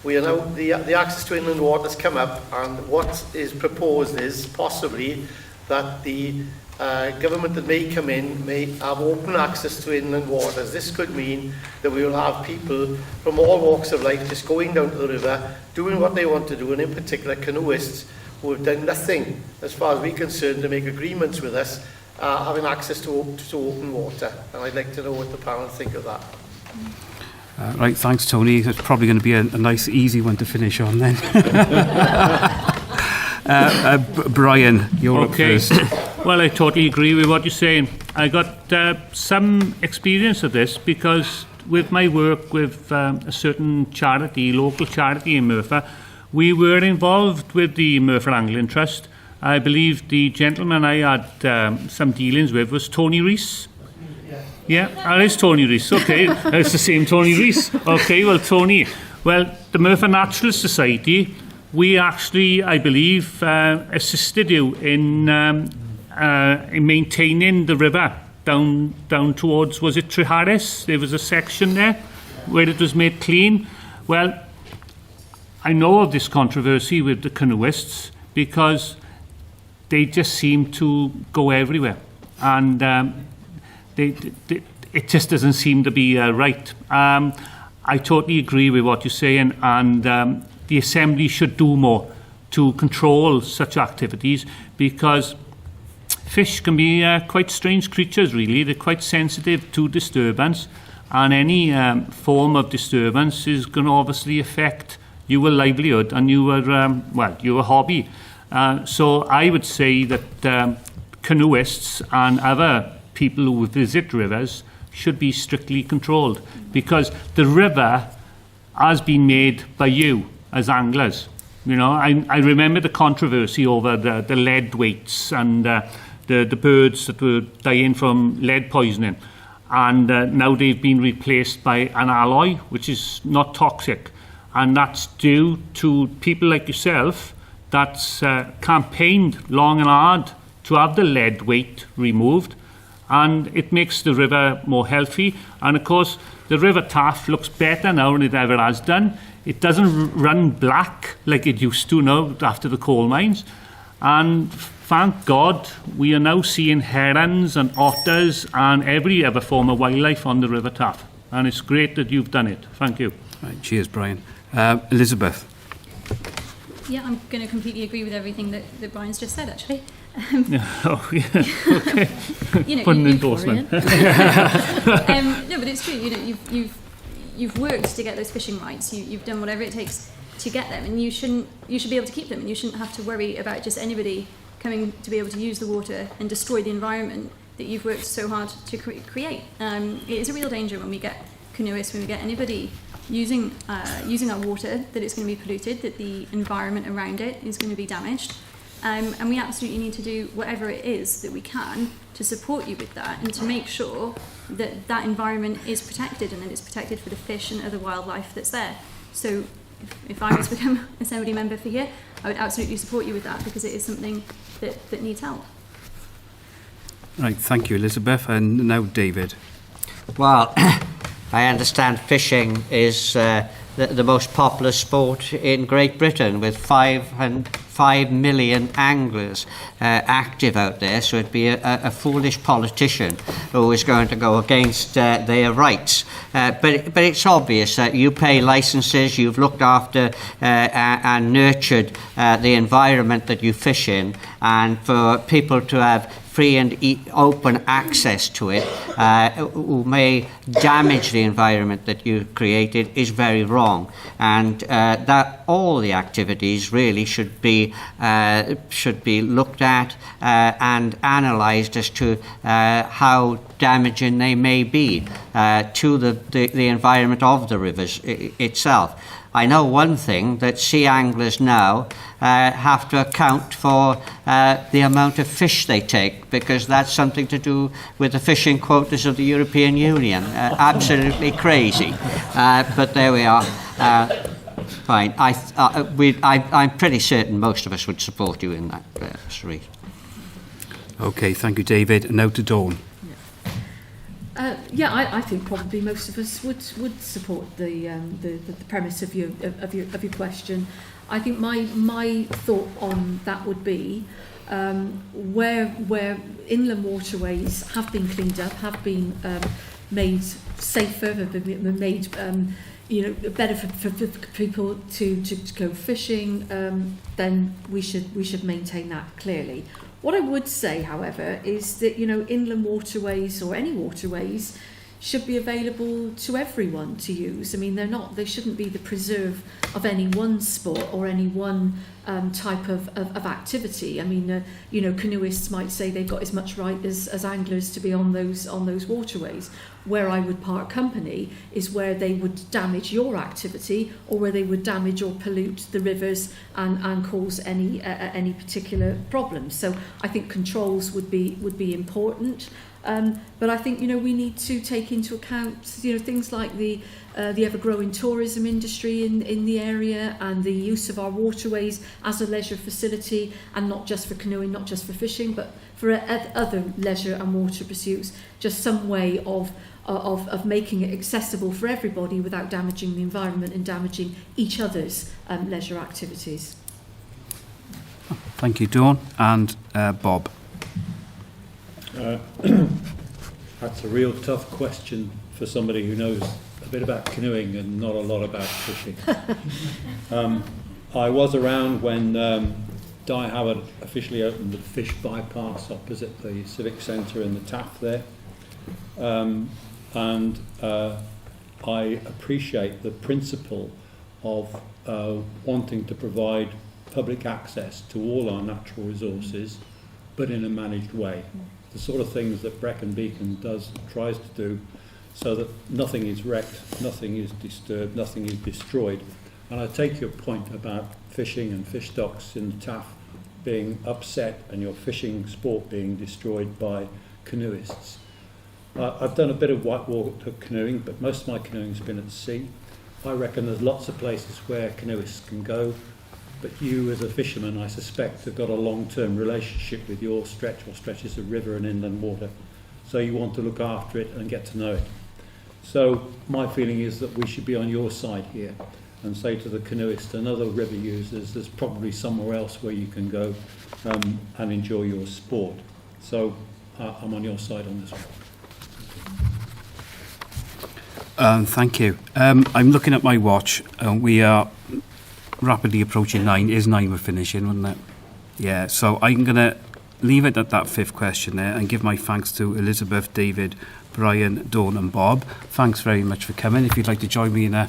We are now, the access to inland water has come up, and what is proposed is possibly that the government that may come in may have open access to inland waters. This could mean that we will have people from all walks of life just going down to the river, doing what they want to do, and in particular canoeists who have done nothing, as far as we're concerned, to make agreements with us, having access to open water. And I'd like to know what the panel think of that. Right, thanks, Tony. It's probably going to be a nice, easy one to finish on then. Brian, you're up first. Well, I totally agree with what you're saying. I got some experience of this because with my work with a certain charity, local charity in Merthyr, we were involved with the Merthyr Angling Trust. I believe the gentleman I had some dealings with was Tony Rees. Yeah, that is Tony Rees. Okay, it's the same Tony Rees. Okay, well, Tony. Well, the Merthyr Naturalist Society, we actually, I believe, assisted you in maintaining the river down towards, was it Treharris? There was a section there where it was made clean. Well, I know of this controversy with the canoeists because they just seem to go everywhere, and it just doesn't seem to be right. I totally agree with what you're saying, and the Assembly should do more to control such activities, because fish can be quite strange creatures, really. They're quite sensitive to disturbance, and any form of disturbance is going to obviously affect your livelihood and your hobby. So I would say that canoeists and other people who visit rivers should be strictly controlled, because the river has been made by you as anglers. You know, I remember the controversy over the lead weights and the birds that were dying from lead poisoning, and now they've been replaced by an alloy which is not toxic, and that's due to people like yourself that's campaigned long and hard to have the lead weight removed, and it makes the river more healthy. And of course the River Taff looks better now than it ever has done. It doesn't run black like it used to now after the coal mines, and thank God we are now seeing herons and otters and every other form of wildlife on the River Taff, and it's great that you've done it. Thank you. Right, cheers, Brian. Elizabeth. Yeah, I'm going to completely agree with everything that Brian's just said, actually. Oh, yeah. Okay. You know, Put an endorsement. No, but it's true. You know, you've worked to get those fishing rights. You've done whatever it takes to get them, and you should be able to keep them, and you shouldn't have to worry about just anybody coming to be able to use the water and destroy the environment that you've worked so hard to create. It is a real danger when we get canoeists, when we get anybody using our water, that it's going to be polluted, that the environment around it is going to be damaged. And we absolutely need to do whatever it is that we can to support you with that, and to make sure that that environment is protected, and that it's protected for the fish and other wildlife that's there. So if I was to become Assembly member for here, I would absolutely support you with that, because it is something that needs help. Right, thank you, Elizabeth. And now David. Well, I understand fishing is the most popular sport in Great Britain, with 5 million anglers active out there, so it'd be a foolish politician who is going to go against their rights. But it's obvious that you pay licenses, you've looked after and nurtured the environment that you fish in, and for people to have free and open access to it, who may damage the environment that you created, is very wrong. And that all the activities really should be looked at and analysed as to how damaging they may be to the environment of the rivers itself. I know one thing, that sea anglers now have to account for the amount of fish they take, because that's something to do with the fishing quotas of the European Union. Absolutely crazy. But there we are. Fine. I'm pretty certain most of us would support you in that, Sri. Okay, thank you, David. And now to Dawn. I think probably most of us would support the premise of your question. I think my thought on that would be where inland waterways have been cleaned up, have been made safer, have been made better for people to go fishing, then we should maintain that clearly. What I would say, however, is that inland waterways, or any waterways, should be available to everyone to use. I mean, they shouldn't be the preserve of any one sport or any one type of activity. I mean, canoeists might say they've got as much right as anglers to be on those waterways. Where I would part company is where they would damage your activity, or where they would damage or pollute the rivers and cause any particular problems. So I think controls would be important. But I think we need to take into account things like the the ever-growing tourism industry in the area, and the use of our waterways as a leisure facility, and not just for canoeing, not just for fishing, but for other leisure and water pursuits. Just some way of making it accessible for everybody without damaging the environment and damaging each other's leisure activities. Thank you, Dawn. And Bob. That's a real tough question for somebody who knows a bit about canoeing and not a lot about fishing. I was around when Di Howard officially opened the fish bypass opposite the Civic Centre in the Taff there. And I appreciate the principle of wanting to provide public access to all our natural resources, but in a managed way. The sort of things that Brecon Beacon tries to do, so that nothing is wrecked, nothing is disturbed, nothing is destroyed. And I take your point about fishing and fish stocks in the Taff being upset and your fishing sport being destroyed by canoeists. I've done a bit of whitewater canoeing, but most of my canoeing has been at sea. I reckon there's lots of places where canoeists can go, but you as a fisherman, I suspect, have got a long-term relationship with your stretch or stretches of river and inland water, so you want to look after it and get to know it. So my feeling is that we should be on your side here and say to the canoeists and other river users, there's probably somewhere else where you can go and enjoy your sport. So I'm on your side on this one. Thank you. I'm looking at my watch. We are rapidly approaching 9. Is 9 we're finishing, wouldn't it? Yeah, so I'm going to leave it at that 5th question there and give my thanks to Elizabeth, David, Brian, Dawn and Bob. Thanks very much for coming. If you'd like to join me in a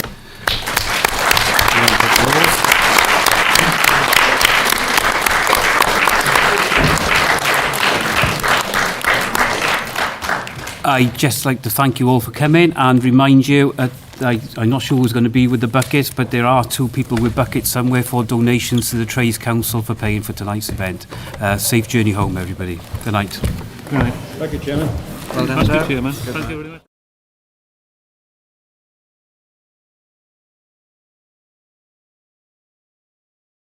round of applause. I'd just like to thank you all for coming and remind you, I'm not sure who's going to be with the buckets, but there are 2 people with buckets somewhere for donations to the Trades Council for paying for tonight's event. Safe journey home, everybody. Good night. Good night. Thank you, Chairman. Well done, Thank you, sir. Chairman. Thank you very much.